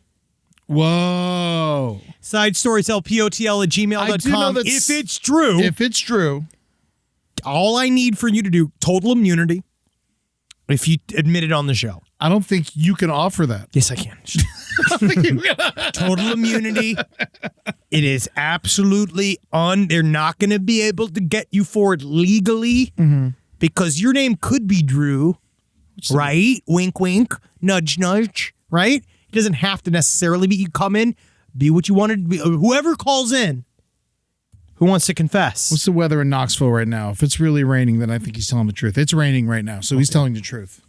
Whoa. SideStoriesLPOTL@gmail.com. If it's Drew, all I need for you to do, total immunity, if you admit it on the show. I don't think you can offer that. Yes, I can. Total immunity. It is absolutely they're not going to be able to get you for it legally because your name could be Drew, right? Wink, wink, nudge, nudge, right? It doesn't have to necessarily be. You come in, be what you wanted to be. Whoever calls in who wants to confess. What's the weather in Knoxville right now? If it's really raining, then I think he's telling the truth. It's raining right now, so he's telling the truth.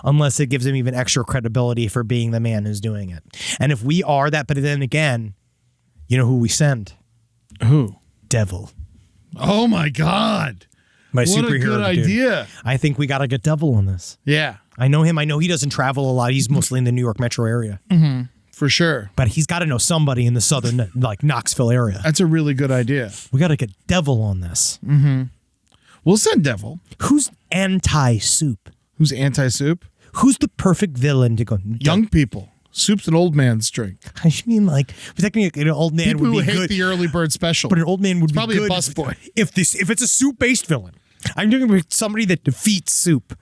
Unless it gives him even extra credibility for being the man who's doing it. And if we are that, but then again, you know who we send? Who? Devil. Oh my God. My what superhero. A good idea. I think we got to get Devil on this. Yeah. I know him. I know he doesn't travel a lot. He's mostly in the New York metro area. For sure. But he's got to know somebody in the southern, Knoxville area. That's a really good idea. We got to get Devil on this. We'll send Devil. Who's anti-soup? Who's anti-soup? Who's the perfect villain to go? Young people. Soup's an old man's drink. I mean, technically, an old man people would be who hate good. the early bird special. But an old man would be probably good. Probably a busboy. If it's a soup-based villain, I'm doing it with somebody that defeats soup.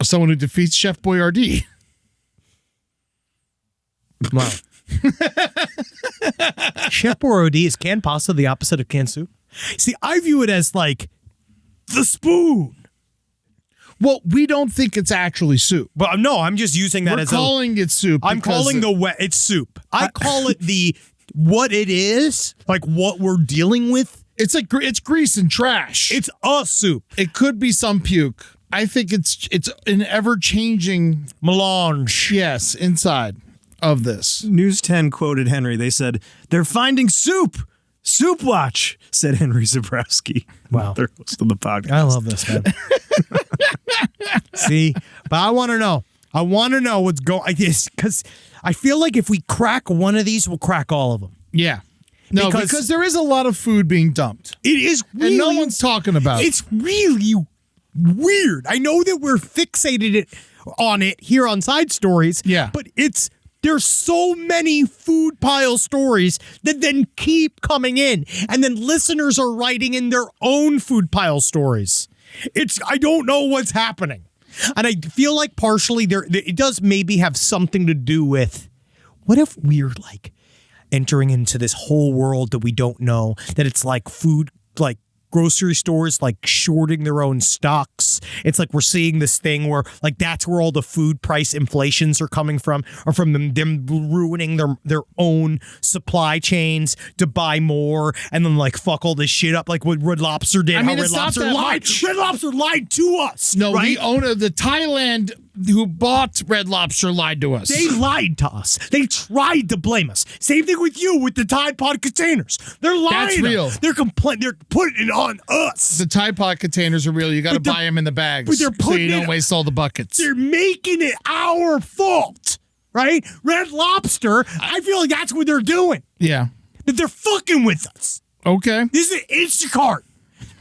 Someone who defeats Chef Boyardee. Wow. Chef Boyardee is canned pasta the opposite of canned soup? See, I view it as the spoon. Well, we don't think it's actually soup. But no, I'm just using that as calling it soup. I'm calling it's soup. I call it what it is, what we're dealing with It's like it's grease and trash. It's a soup. It could be some puke. I think it's an ever-changing Melange. yes inside of this. News 10 quoted Henry. They said, "They're finding soup. Soup watch," said Henry Zabrowski. Wow. The host of the podcast. I love this, man. See, but I want to know. I want to know what's going. I guess because I feel like if we crack one of these, we'll crack all of them. Yeah. No, because there is a lot of food being dumped. It is really, And no one's talking about it. It's really weird. I know that we're fixated on it here on Side Stories. Yeah. But there's so many food pile stories that then keep coming in, and then listeners are writing in their own food pile stories. I don't know what's happening, and I feel like partially it does maybe have something to do with what if we're like entering into this whole world that we don't know, that it's like food, like grocery stores like shorting their own stocks. It's like we're seeing this thing where like that's where all the food price inflations are coming from, or from them ruining their own supply chains to buy more and then like fuck all this shit up like what Red Lobster did. I mean, How it's Red not Lobster that lied. much. Red Lobster lied to us. No, right? the owner of the Thailand who bought Red Lobster lied to us. They lied to us. They tried to blame us. Same thing with you with the Tide Pod containers. They're lying. That's real. They're They're putting it on us. The Tide Pod containers are real. You got to But they're- buy them in the bags, but they're so putting you don't it- waste all the buckets. They're making it our fault, right? Red Lobster. I feel like that's what they're doing. Yeah. That they're fucking with us. Okay. This is Instacart.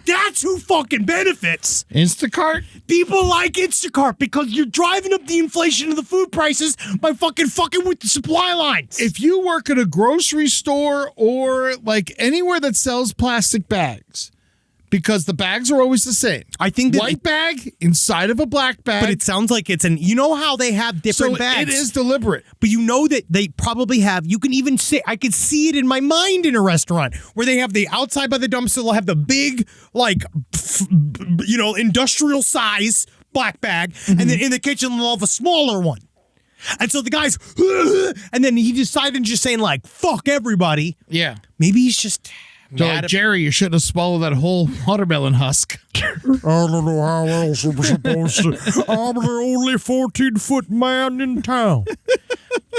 That's who fucking benefits. Instacart. People like Instacart because you're driving up the inflation of the food prices by fucking with the supply lines. If you work at a grocery store or like anywhere that sells plastic bags, because the bags are always the same. I think that white bag inside of a black bag. but it sounds like it's you know how they have different so bags. it is deliberate. But you know that they probably have, you can even say, I could see it in my mind in a restaurant where they have the outside by the dumpster, they'll have the big, like, industrial size black bag, and then in the kitchen they'll have a smaller one. And so the guy's, and then he decided just saying like, fuck everybody. Yeah. Maybe he's just So mad like, at- Jerry, you shouldn't have swallowed that whole watermelon husk. I don't know how else I'm supposed to. I'm the only 14-foot man in town.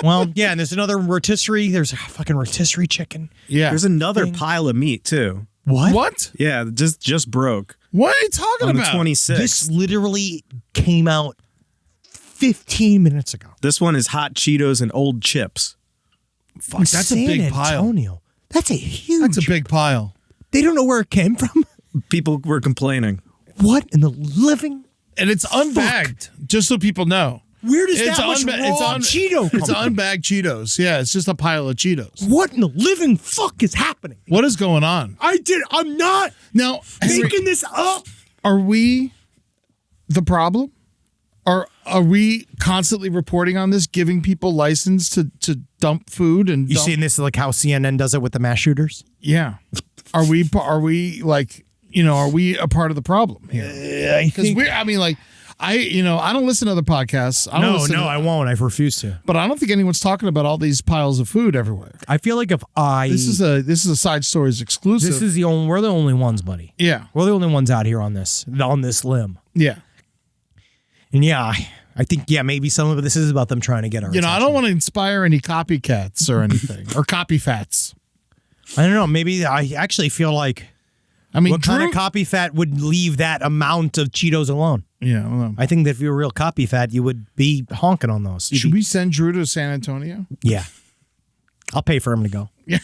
Well, yeah, and there's another rotisserie. There's a fucking rotisserie chicken. Yeah. There's another pile of meat too. What? Yeah, just broke What are you talking on the about? 26th. This literally came out 15 minutes ago. This one is hot Cheetos and old chips. Fuck, that's a big San pile. Antonio. That's a huge. That's a big pile. They don't know where it came from. People were complaining. What in the living? And it's unbagged, just so people know. Where does that much raw Cheeto come It's from? unbagged Cheetos. Yeah, it's just a pile of Cheetos. What in the living fuck is happening? What is going on? I'm not Now, Henry, making this up. are we the problem? Are we constantly reporting on this, giving people license to dump food and You dump- seeing this like how CNN does it with the mass shooters? Yeah. Are we like, are we a part of the problem here? Because I don't listen to other podcasts. I don't listen to- I won't. I refuse to. but I don't think anyone's talking about all these piles of food everywhere. I feel like if This is a Side Stories exclusive. we're the only ones, buddy. Yeah. We're the only ones out here on this limb. Yeah. And yeah, I think maybe some of this is about them trying to get our I don't attention. want to inspire any copycats or anything or copyfats. I don't know. Maybe I actually feel like I mean, what kind of copy fat would leave that amount of Cheetos alone? Yeah. Well, I think that if you were real copy fat, you would be honking on those. should we send Drew to San Antonio? Yeah. I'll pay for him to go. Yeah.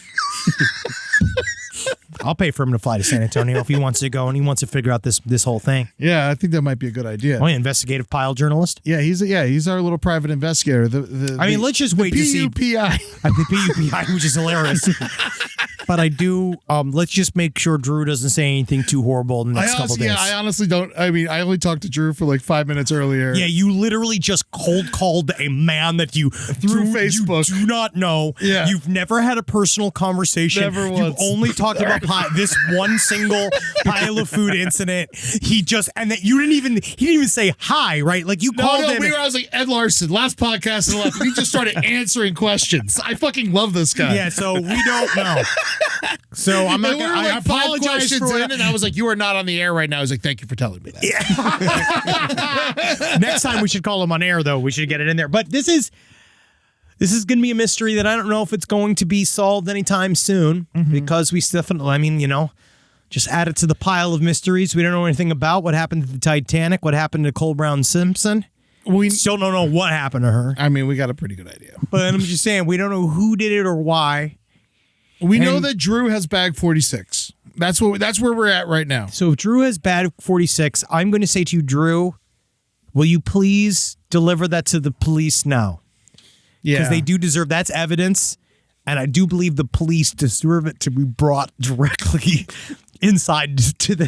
I'll pay for him to fly to San Antonio if he wants to go and he wants to figure out this whole thing. Yeah, I think that might be a good idea. Oh, yeah, investigative pile journalist. Yeah, he's our little private investigator. Let's just wait to see. PUPI. The PUPI, which is hilarious. But I do. Let's just make sure Drew doesn't say anything too horrible in the next couple days. Yeah, I honestly don't. I mean, I only talked to Drew for like 5 minutes earlier. Yeah, you literally just cold called a man that you Through Facebook. You do not know. Yeah. You've never had a personal conversation. Never You've once. only talked about this one single pile of food incident. He didn't even say hi, right? Like you called him. I was like, Ed Larson, last podcast and left. He just started answering questions. I fucking love this guy. Yeah, so we don't know. So I'm not And we going were to. I like 5 apologize questions for in, and I was like, "You are not on the air right now." I was like, "Thank you for telling me that." Next time we should call him on air, though. We should get it in there. But this is going to be a mystery that I don't know if it's going to be solved anytime soon because we definitely, I mean, just add it to the pile of mysteries we don't know anything about. What happened to the Titanic? What happened to Cole Brown Simpson? We Still don't know what happened to her. I mean, we got a pretty good idea. But I'm just saying, we don't know who did it or why. We know that Drew has bag 46. That's where we're at right now. So if Drew has bad 46, I'm going to say to you, Drew, will you please deliver that to the police now? Yeah, Because they do deserve, that's evidence. And I do believe the police deserve it to be brought directly inside to the,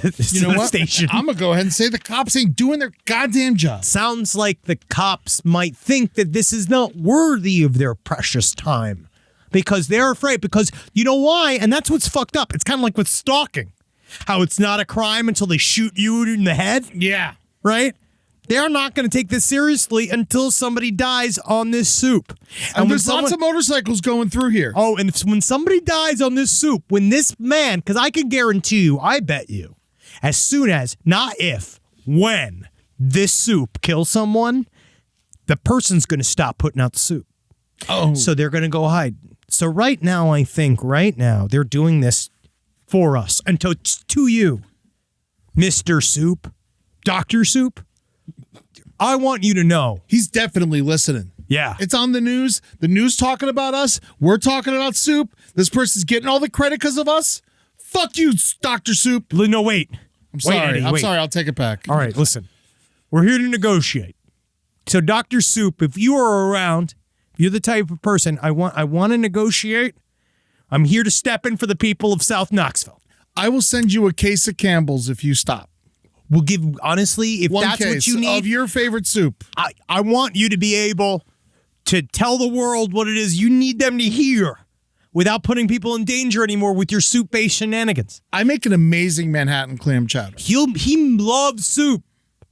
station. I'm gonna go ahead and say the cops ain't doing their goddamn job. Sounds like the cops might think that this is not worthy of their precious time because they're afraid. Because you know why? And that's what's fucked up. It's kind of like with stalking, how it's not a crime until they shoot you in the head, Yeah, right? They're not going to take this seriously until somebody dies on this soup. and when there's lots of motorcycles going through here. Oh, and when somebody dies on this soup, when this man, because I can guarantee you, I bet you, as soon as, not if, when this soup kills someone, the person's going to stop putting out the soup. Oh, So they're going to go hide. So right now, I think they're doing this for us. And to you, Mr. Soup, Dr. Soup, I want you to know. he's definitely listening. Yeah. It's on the news. The news talking about us. We're talking about Soup. This person's getting all the credit because of us. Fuck you, Dr. Soup. No, wait. I'm sorry. Eddie, I'm wait. sorry. I'll take it back. All right, listen. We're here to negotiate. So, Dr. Soup, if you are around, if you're the type of person I want to negotiate, I'm here to step in for the people of South Knoxville. I will send you a case of Campbell's if you stop. We'll give, honestly, if One that's case what you need, of your favorite soup. I want you to be able to tell the world what it is you need them to hear without putting people in danger anymore with your soup-based shenanigans. I make an amazing Manhattan clam chowder. He loves soup,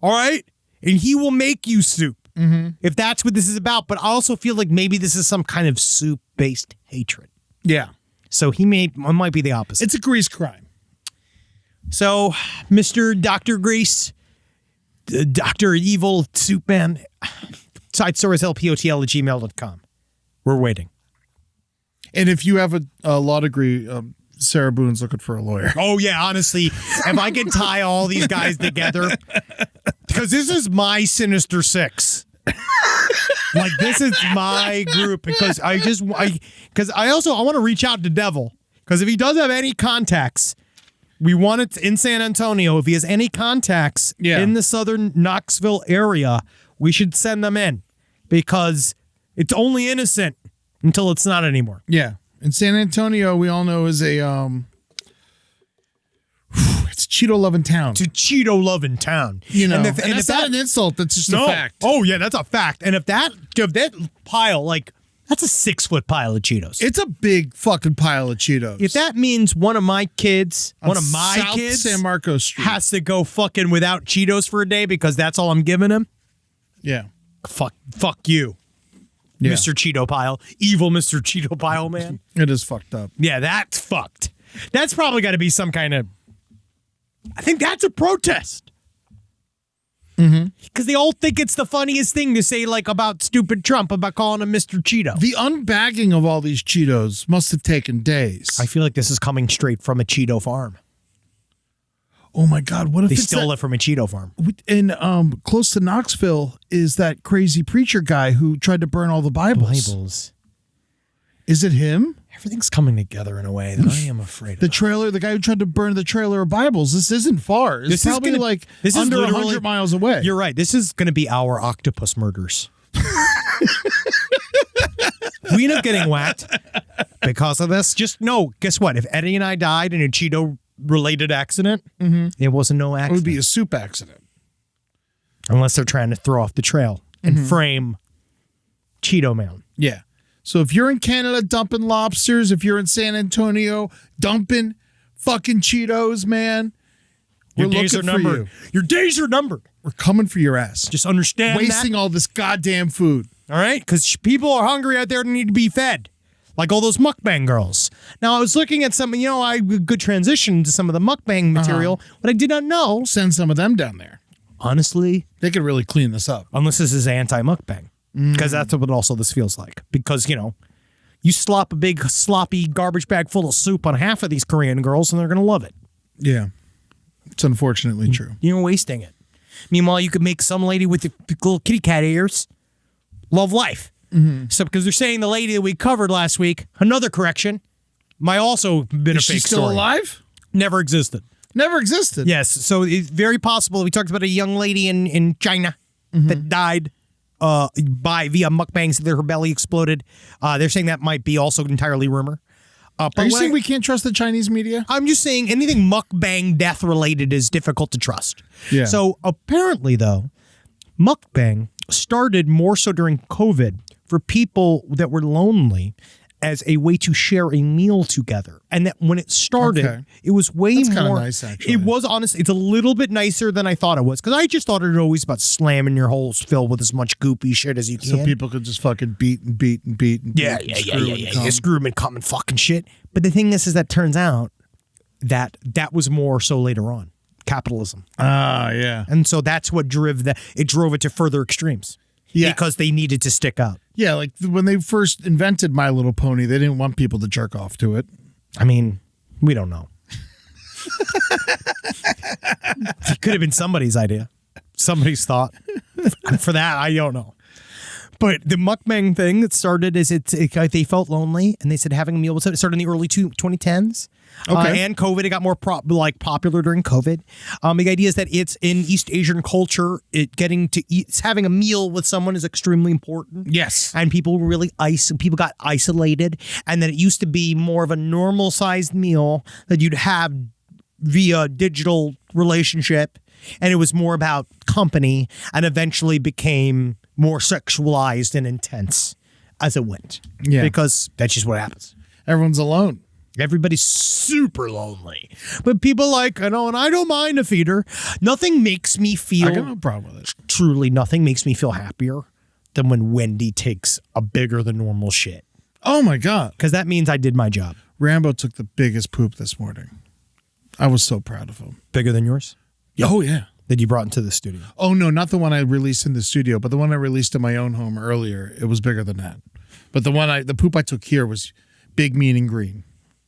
all right? And he will make you soup if that's what this is about. But I also feel like maybe this is some kind of soup-based hatred. Yeah. So it might be the opposite. It's a grease crime. So, Mr. Dr. Grease, Dr. Evil Soup Man, sidestorieslpotl@gmail.com. We're waiting. And if you have a law degree, Sarah Boon's looking for a lawyer. Oh, yeah, honestly, if I can tie all these guys together, because this is my Sinister Six. Like, this is my group, because I want to reach out to Devil, because if he does have any contacts, we want it in San Antonio. If he has any contacts in the southern Knoxville area, we should send them in, because it's only innocent until it's not anymore. Yeah. And San Antonio, we all know, is a it's Cheeto loving town. It's a Cheeto loving town. And if that's not an insult. That's just a fact. Oh yeah, that's a fact. And if that pile, like, that's a 6-foot pile of Cheetos. It's a big fucking pile of Cheetos. If that means one of my kids, South kids, San Marcos Street has to go fucking without Cheetos for a day because that's all I'm giving him, yeah. fuck you, Yeah. Mr. Cheeto Pile, evil Mr. Cheeto Pile man. It is fucked up. Yeah, that's fucked. That's probably got to be some kind of. I think that's a protest. Because they all think it's the funniest thing to say, like, about stupid Trump, about calling him Mr. Cheeto. The unbagging of all these Cheetos must have taken days. I feel like this is coming straight from a Cheeto farm. Oh my God! What if They it's stole it from a Cheeto farm. And close to Knoxville is that crazy preacher guy who tried to burn all the Bibles. Is it him? Everything's coming together in a way that I am afraid The of. trailer, the guy who tried to burn the trailer of Bibles. This is't far. It's This is probably gonna- like this is under literally- 100 miles away. You're right. This is going to be our octopus murders. We end up getting whacked because of this. Just know, guess what? If Eddie and I died in a Cheeto-related accident, it wasn't no It accident. would be a soup accident. Unless they're trying to throw off the trail and frame Cheeto Man. Yeah. So if you're in Canada dumping lobsters, if you're in San Antonio dumping fucking Cheetos, man, we're Your days are looking for numbered. you. Your days are numbered. We're coming for your ass. Just understand wasting that. all this goddamn food. All right? Because people are hungry out there and need to be fed. Like all those mukbang girls. Now I was looking at some, I good transition to some of the mukbang material. What I did not know, Send some of them down there. honestly, They could really clean this up. unless this is anti-mukbang, because that's what also this feels like. Because you slop a big sloppy garbage bag full of soup on half of these Korean girls, and they're gonna love it. Yeah. It's unfortunately true. You're wasting it. Meanwhile, you could make some lady with the little kitty cat ears love life. So because they're saying the lady that we covered last week, another correction, might also been Is a fake she still story. alive? Never existed. Never existed. Yes, so it's very possible. We talked about a young lady in China that died via mukbangs that her belly exploded. They're saying that might be also entirely rumor. Are you saying we can't trust the Chinese media? I'm just saying anything mukbang death related is difficult to trust. Yeah. So apparently, though, mukbang started more so during COVID for people that were lonely as a way to share a meal together. And that when it started, Okay. it was way That's more kinda nice, actually. It was honest. It's a little bit nicer than I thought it was, because I just thought it was always about slamming your holes filled with as much goopy shit as you can. So people could just fucking beat and beat and beat and Yeah, beat yeah, and yeah, screw yeah, and yeah. come. You screw them and come and fucking shit. But the thing is that turns out that was more so later on. Capitalism. Ah, yeah. And so that's what drove it to further extremes. Yeah. Because they needed to stick out. Yeah, like when they first invented My Little Pony, they didn't want people to jerk off to it. I mean, we don't know. It could have been somebody's idea. Somebody's thought. And for that, I don't know. But the mukbang thing that started is they felt lonely, and they said having a meal was it started in the early 2010s. Okay. And COVID, it got more popular during COVID. The idea is that it's in East Asian culture, having a meal with someone is extremely important. Yes. And people people got isolated, and that it used to be more of a normal sized meal that you'd have via digital relationship, and it was more about company, and eventually became more sexualized and intense as it went. Yeah. Because that's just what happens. Everyone's alone. Everybody's super lonely. But people and I don't mind a feeder. Nothing makes me feel, I got no problem with it. truly nothing makes me feel happier than when Wendy takes a bigger than normal shit. Oh my God. Because that means I did my job. Rambo took the biggest poop this morning. I was so proud of him. Bigger than yours? Oh, yeah. That you brought into the studio. Oh, no, not the one I released in the studio, but the one I released in my own home earlier. It was bigger than that. But the poop I took here was big, mean, and green.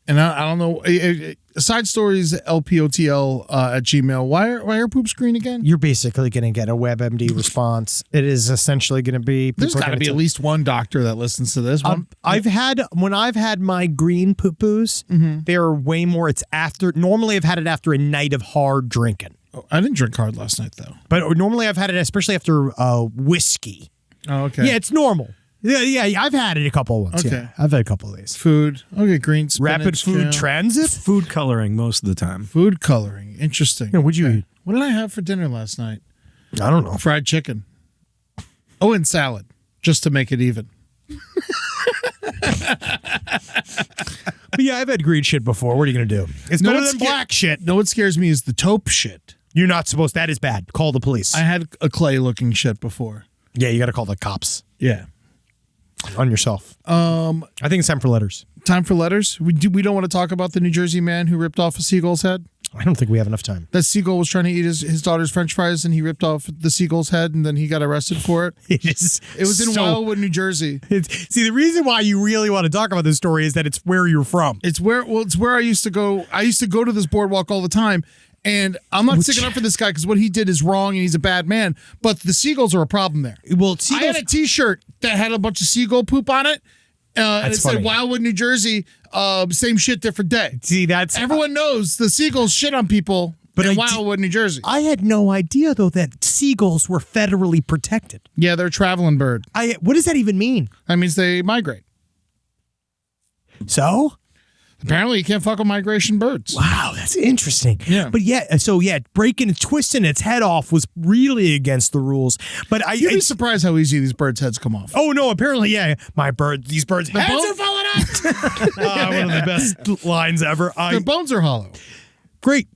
And I don't know. Side stories, LPOTL at Gmail. Why are poops green again? You're basically going to get a WebMD response. It is essentially going to be. There's got to be at least one doctor that listens to this one. When I've had my green poo-poos, they're way more. It's after. Normally, I've had it after a night of hard drinking. I didn't drink hard last night, though. But normally, I've had it especially after whiskey. Oh, okay. Yeah, it's normal. Yeah, I've had it a couple of once. Okay. Yeah, I've had a couple of these. Food. Okay, green spinach. Rapid food jam. transit. Food coloring most of the time. Food coloring. Interesting. Yeah, what'd you eat? What did I have for dinner last night? I don't know. Fried chicken. Oh, and salad, just to make it even. But yeah, I've had green shit before. What are you going to do? It's better than black shit. No, what scares me is the taupe shit. You're not supposed. That is bad. Call the police. I had a clay-looking shit before. Yeah, you got to call the cops Yeah. on yourself. I think it's time for letters. Time for letters. We don't want to talk about the New Jersey man who ripped off a seagull's head. I don't think we have enough time. That seagull was trying to eat his daughter's French fries, and he ripped off the seagull's head, and then he got arrested for it. It was in Wildwood, New Jersey. See, the reason why you really want to talk about this story is that it's where you're from. It's where I used to go. I used to go to this boardwalk all the time. And I'm not sticking up for this guy because what he did is wrong and he's a bad man. But the seagulls are a problem there. Well, I had a T-shirt that had a bunch of seagull poop on it. And it funny. said Wildwood, New Jersey, same shit, different day. See, that's Everyone knows the seagulls shit on people in Wildwood, New Jersey. I had no idea though that seagulls were federally protected. Yeah, they're a traveling bird. What does that even mean? That means they migrate. So? Apparently, you can't fuck with migration birds. Wow, that's interesting. Yeah. But breaking and twisting its head off was really against the rules. But You'd be surprised how easy these birds' heads come off. Oh no! Apparently, yeah. These birds' heads are falling off. One of the best lines ever. Their bones are hollow. Great.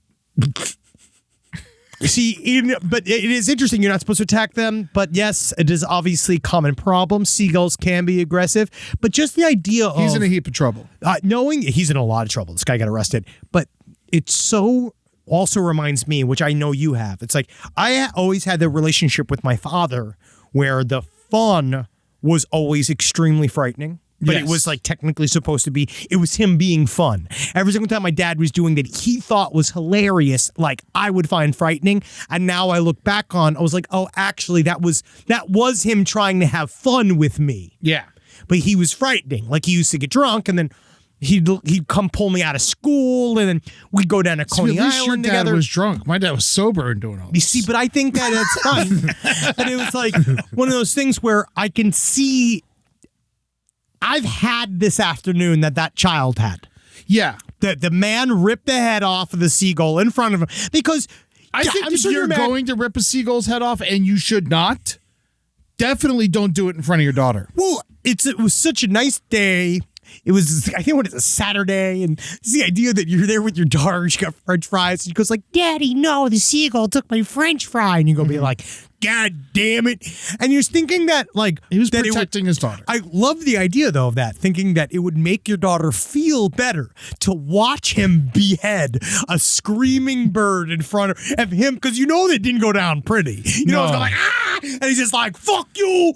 See, but it is interesting. You're not supposed to attack them. But yes, it is obviously a common problem. Seagulls can be aggressive. But just the idea of... He's in a heap of trouble. Knowing he's in a lot of trouble. This guy got arrested. But it's so... also reminds me, which I know you have. It's like, I always had the relationship with my father where the fun was always extremely frightening. But it was like technically supposed to be, it was him being fun. Every single time my dad was doing that he thought was hilarious, like I would find frightening. And now I look back on, I was like, oh, actually that was him trying to have fun with me. Yeah. But he was frightening. Like he used to get drunk and then he'd come pull me out of school and then we'd go down to Coney at least Island your dad together. was drunk. My dad was sober and doing all You this. see, but I think that it's fun. But it was like one of those things where I can see I've had this afternoon that child had. Yeah. The man ripped the head off of the seagull in front of him because I think I'm if sure you're mad- going to rip a seagull's head off, and you should not, definitely don't do it in front of your daughter. Well, it was such a nice day. It was, I think, it's a Saturday, and it's the idea that you're there with your daughter. She got French fries, and she goes like, "Daddy, no, the seagull took my French fry," and you go be like, "God damn it!" And you're thinking that like He was that protecting his daughter. I love the idea though of that, thinking that it would make your daughter feel better to watch him behead a screaming bird in front of him, because you know they didn't go down pretty. You know, it's No. like and he's just like, fuck you,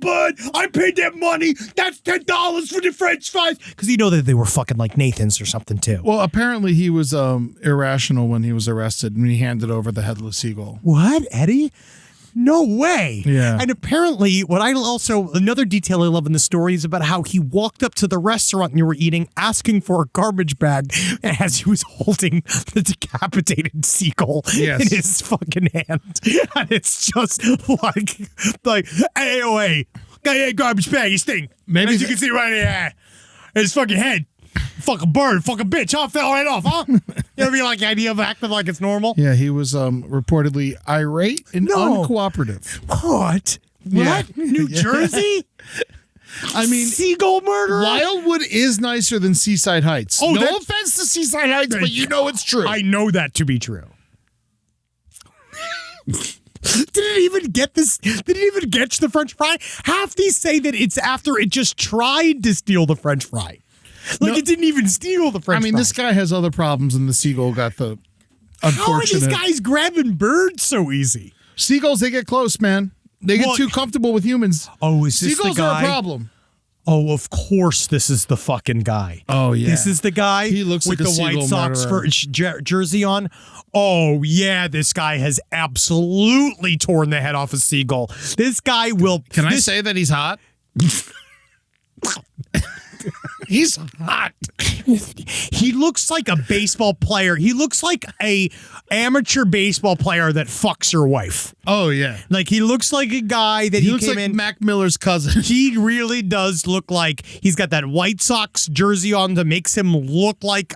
bud. I paid that money. That's $10 for the French fries, because you know that they were fucking like Nathan's or something too. Well, apparently he was irrational when he was arrested, and he handed over the headless seagull. What, Eddie? No way. Yeah. And apparently, another detail I love in the story is about how he walked up to the restaurant and you were eating, asking for a garbage bag as he was holding the decapitated seagull in his fucking hand. And it's just like, AOA, got a garbage bag, you stink. Maybe as you can see right here, his fucking head. Fucking bird, fucking bitch, huh? Fell right off, huh? You ever be like the idea of acting like it's normal? Yeah, he was reportedly irate and uncooperative. What? Yeah. What? New Jersey? I mean, Seagull murderer? Wildwood is nicer than Seaside Heights. Oh, no that- offense to Seaside Heights, but you know it's true. I know that to be true. Did it even get this? Did it even get the French fry? Half these say that it's after it just tried to steal the French fry. Like it didn't even steal the French fry. this guy has other problems, and the seagull got the How are unfortunate. these guys grabbing birds so easy? Seagulls, they get close, man. They get too comfortable with humans. Oh, is this Seagulls the guy? are a problem. Oh, of course, this is the fucking guy. Oh, yeah. This is the guy He looks with like a the White seagull Sox murderer. jersey on. Oh, yeah, this guy has absolutely torn the head off a seagull. This guy will... Can I say that he's hot? He's hot. He looks like a baseball player. He looks like a amateur baseball player that fucks your wife. Oh, yeah. Like, he looks like a guy that He he looks came like in... Mac Miller's cousin. He really does look like he's got that White Sox jersey on that makes him look like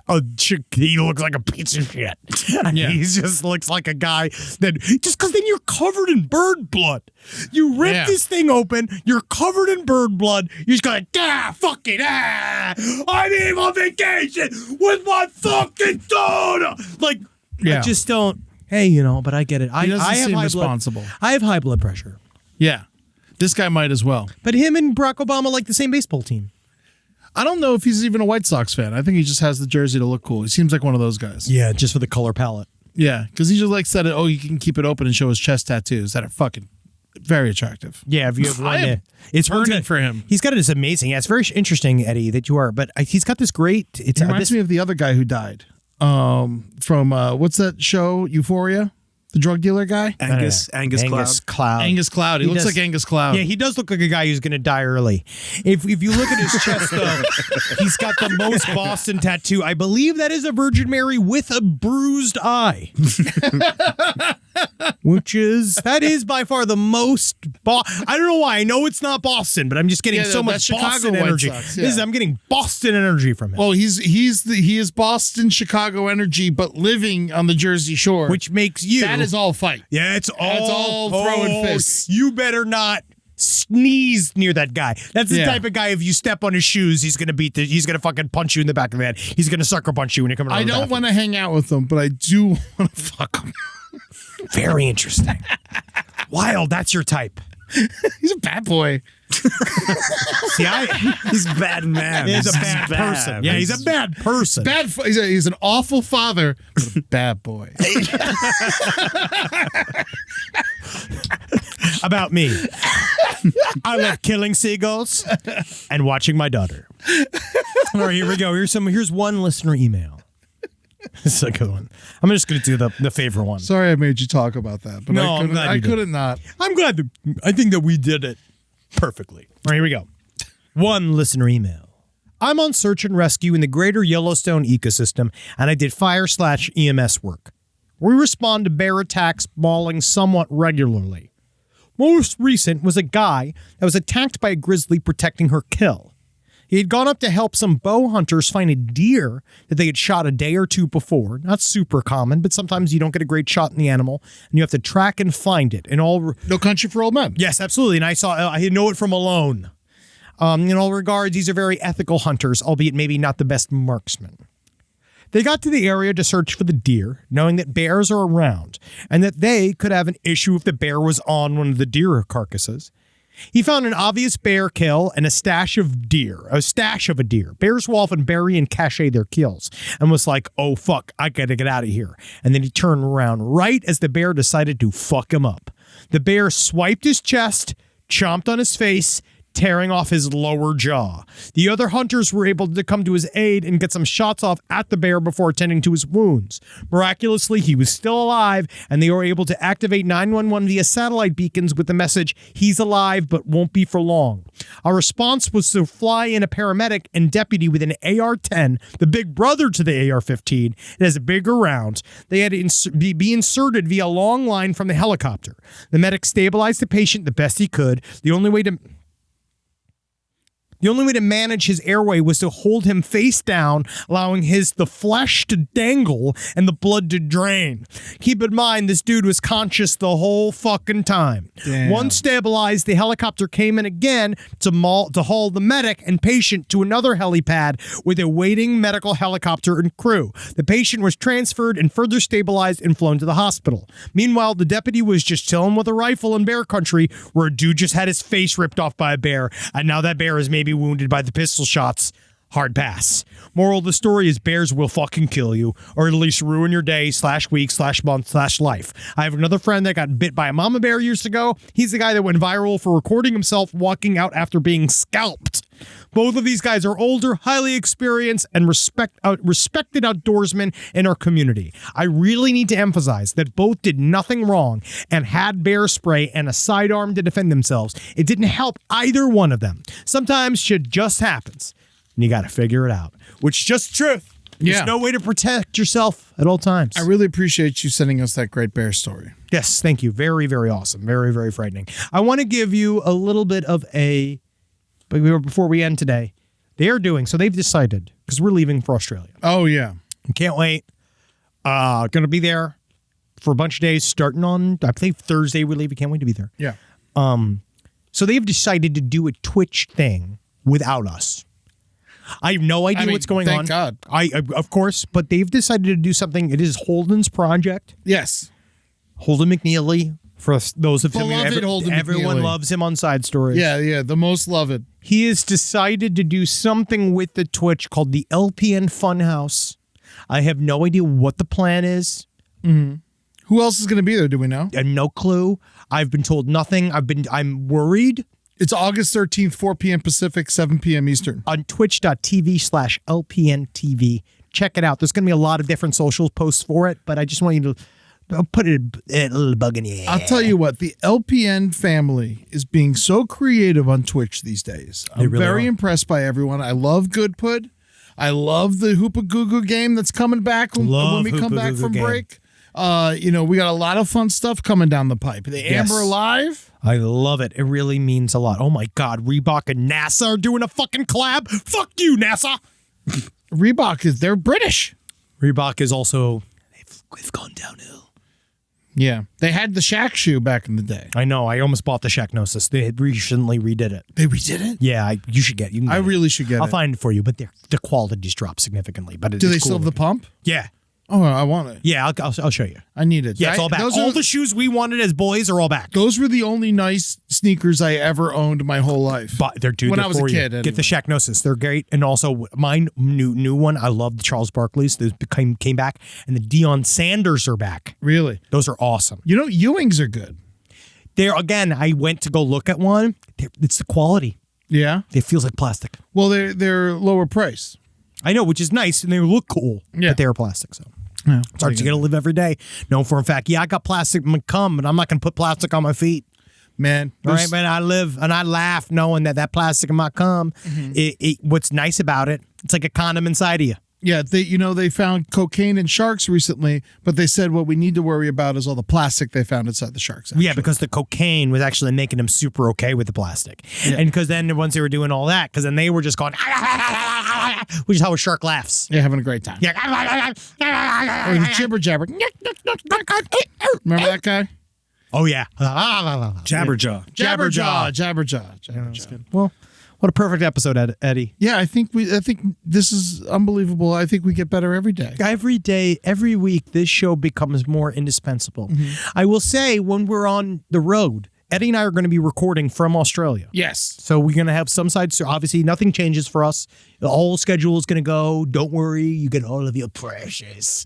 he looks like a piece of shit. Yeah. He just looks like a guy that just because then you're covered in bird blood. You rip this thing open, you're covered in bird blood. You're just going, fuck it, I'm here on vacation with my fucking daughter. Like, I just don't. Hey, but I get it. I doesn't have seem high responsible. I have high blood pressure. Yeah. This guy might as well. But him and Barack Obama like the same baseball team. I don't know if he's even a White Sox fan. I think he just has the jersey to look cool. He seems like one of those guys. Yeah, just for the color palette. Yeah, because he just likes that. Oh, he can keep it open and show his chest tattoos that are fucking very attractive. Yeah, if you have I am it's turning for him. He's got it. It's amazing. Yeah, it's very interesting, Eddie, that you are. But he's got this great. It's It reminds me of the other guy who died from what's that show? Euphoria, the drug dealer guy. Angus Cloud. Angus Cloud. He looks does- like Angus Cloud. Yeah, he does look like a guy who's going to die early. If you look at his chest, though, he's got the most Boston tattoo. I believe that is a Virgin Mary with a bruised eye. That is by far the most. I don't know why. I know it's not Boston, but I'm just getting so much that's Boston Chicago White energy. Sox, yeah. I'm getting Boston energy from him. Well, he is Boston, Chicago energy, but living on the Jersey Shore, Which makes you. that is all fight. Yeah, it's all throwing fists. You better not sneeze near that guy. That's the Yeah. type of guy, if you step on his shoes, he's gonna fucking punch you in the back of the head. He's gonna sucker punch you when you come around. I don't want to hang out with them, but I do want to fuck them. Very interesting. Wild, that's your type. He's a bad boy. See, He's a bad man. he's a bad person. Yeah, he's a bad person. He's an awful father, but a bad boy. About me. I love killing seagulls and watching my daughter. All right, here we go. Here's one listener email. This is a good one. I'm just going to do the favorite one. Sorry I made you talk about that, but No, I'm glad I you did. couldn't not. I'm glad I think that we did it perfectly. All right, here we go. One listener email. I'm on search and rescue in the greater Yellowstone ecosystem, and I did fire/EMS work. We respond to bear attacks, mauling somewhat regularly. Most recent was a guy that was attacked by a grizzly protecting her kill. He had gone up to help some bow hunters find a deer that they had shot a day or two before. Not super common, but sometimes you don't get a great shot in the animal, and you have to track and find it. No Country for Old Men. Yes, absolutely. And I know it from alone. In all regards, these are very ethical hunters, albeit maybe not the best marksmen. They got to the area to search for the deer, knowing that bears are around, and that they could have an issue if the bear was on one of the deer carcasses. He found an obvious bear kill and a stash of a deer. Bears will often bury and cache their kills, and was like, oh fuck, I gotta get out of here. And then he turned around right as the bear decided to fuck him up. The bear swiped his chest, chomped on his face, tearing off his lower jaw. The other hunters were able to come to his aid and get some shots off at the bear before attending to his wounds. Miraculously, he was still alive, and they were able to activate 911 via satellite beacons with the message, he's alive but won't be for long. Our response was to fly in a paramedic and deputy with an AR-10, the big brother to the AR-15. It has a bigger round. They had to be inserted via a long line from the helicopter. The medic stabilized the patient the best he could. The only way to manage his airway was to hold him face down, allowing the flesh to dangle and the blood to drain. Keep in mind, this dude was conscious the whole fucking time. Damn. Once stabilized, the helicopter came in again to haul the medic and patient to another helipad with a waiting medical helicopter and crew. The patient was transferred and further stabilized and flown to the hospital. Meanwhile, the deputy was just chilling with a rifle in bear country where a dude just had his face ripped off by a bear, and now that bear is maybe wounded by the pistol shots. Hard pass. Moral of the story is bears will fucking kill you, or at least ruin your day /week /month /life. I have another friend that got bit by a mama bear years ago. He's the guy that went viral for recording himself walking out after being scalped. Both of these guys are older, highly experienced, and respected outdoorsmen in our community. I really need to emphasize that both did nothing wrong and had bear spray and a sidearm to defend themselves. It didn't help either one of them. Sometimes shit just happens, and you got to figure it out, which is just the truth. Yeah. There's no way to protect yourself at all times. I really appreciate you sending us that great bear story. Yes, thank you. Very, very awesome. Very, very frightening. I want to give you a little bit of before we end today. They've decided, because we're leaving for Australia. Oh, yeah. Can't wait. Going to be there for a bunch of days, starting on, I believe, Thursday we leave. I can't wait to be there. Yeah. So they've decided to do a Twitch thing without us. I have no idea what's going on. Thank God. I of course, but they've decided to do something. It is Holden's project. Yes. Holden McNeely. For those of Beloved Holden everyone McNeely. loves him on Side Stories. Yeah, the most loved. He has decided to do something with the Twitch called the LPN Funhouse. I have no idea what the plan is. Who else is going to be there? Do we know? I have no clue. I've been told nothing. I'm worried. It's August 13th, 4 p.m. Pacific, 7 p.m. Eastern. On twitch.tv/LPNTV. Check it out. There's going to be a lot of different social posts for it, but I just want you to put a little bug in your ear. I'll tell you what, the LPN family is being so creative on Twitch these days. I'm really very are. impressed by everyone. I love Good Put. I love the Hoopa Goo Goo game that's coming back when we come back from break. We got a lot of fun stuff coming down the pipe. The Amber Alive. I love it. It really means a lot. Oh my God, Reebok and NASA are doing a fucking collab. Fuck you, NASA. Reebok they're British. Reebok is also, they've gone downhill. Yeah. They had the Shaq shoe back in the day. I know. I almost bought the Shacknosis. They had recently redid it. They redid it? Yeah, you should get. You can get I it. really should get I'll it. find it for you, but the quality's dropped significantly. But Do they still have the pump? Yeah, Oh, I want it. yeah. I'll show you. I need it. Yeah, it's all back. All the shoes we wanted as boys are all back. Those were the only nice sneakers I ever owned my whole life. But they're When I was a for you. kid, Get the Shacknosis. They're great. And also mine new one. I love the Charles Barkley's. Those came back, and the Deion Sanders are back. Really? Those are awesome. You know, Ewings are good. There again. I went to go look at one. It's the quality. Yeah. It feels like plastic. Well, they're lower price. I know, which is nice, and they look cool. Yeah. But they're plastic. So. Yeah. It's hard to get to live every day. No, for a fact, yeah, I got plastic cum, but I'm not going to put plastic on my feet. Man. All right, man, I live and I laugh knowing that plastic in my cum. What's nice about it? It's like a condom inside of you. Yeah, they found cocaine in sharks recently, but they said what we need to worry about is all the plastic they found inside the sharks. Yeah, because the cocaine was actually making them super okay with the plastic, and because then once they were doing all that, because then they were just going, which is how a shark laughs. They're having a great time. Yeah. Or the jibber jabber. Remember that guy? Oh yeah. Jabberjaw. Jabberjaw. Well, what a perfect episode, Eddie. Yeah, I think this is unbelievable. I think we get better every day. Every day, every week, this show becomes more indispensable. I will say, when we're on the road, Eddie and I are going to be recording from Australia. Yes. So we're going to have some sides. So obviously, nothing changes for us. The whole schedule is going to go. Don't worry. You get all of your precious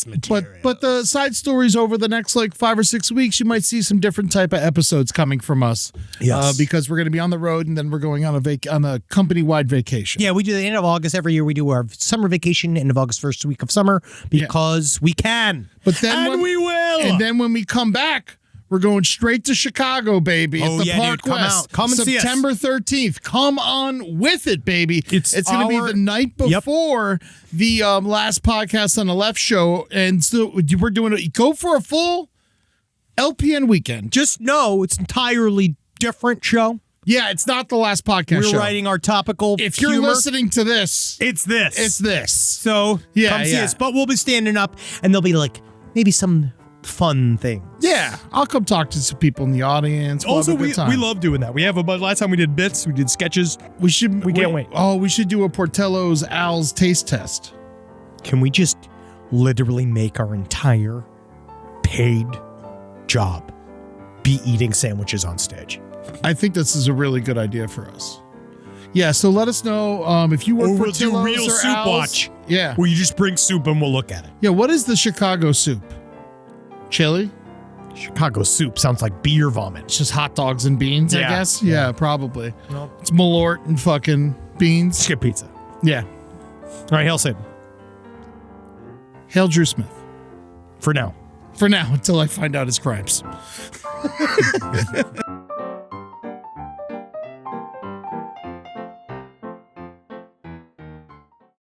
material. But the side stories over the next 5 or 6 weeks, you might see some different type of episodes coming from us. Yes. Because we're going to be on the road, and then we're going on a company-wide vacation. Yeah, we do the end of August every year. We do our summer vacation, end of August, first week of summer, because we can. But then we will. And then when we come back, we're going straight to Chicago, baby. Oh, at the yeah, Park dude, come West. out. Come and see us. September 13th. Come on with it, baby. It's going to be the night before the last podcast on the Left show. And so we're doing it. Go for a full LPN weekend. Just know it's entirely different show. Yeah, it's not the last podcast We're show. writing our topical If you're humor. listening to this, It's this. it's this. So Yeah, come see yeah. us. But we'll be standing up, and there'll be maybe some fun thing. Yeah, I'll come talk to some people in the audience. We'll Also, have a good time. we love doing that. We have last time we did bits, we did sketches. We can't wait. Oh, we should do a Portillo's Al's taste test. Can we just literally make our entire paid job be eating sandwiches on stage? I think this is a really good idea for us. Yeah, so let us know if you work for we'll do Portillo's real or soup Al's. watch. Yeah. Where you just bring soup and we'll look at it. Yeah, what is the Chicago soup? Chili? Chicago soup sounds like beer vomit. It's just hot dogs and beans, I Yeah. guess. Yeah, probably. Nope. It's Malort and fucking beans. Skip pizza. Yeah. All right, Hail Satan. Hail Drew Smith. For now. For now, until I find out his crimes.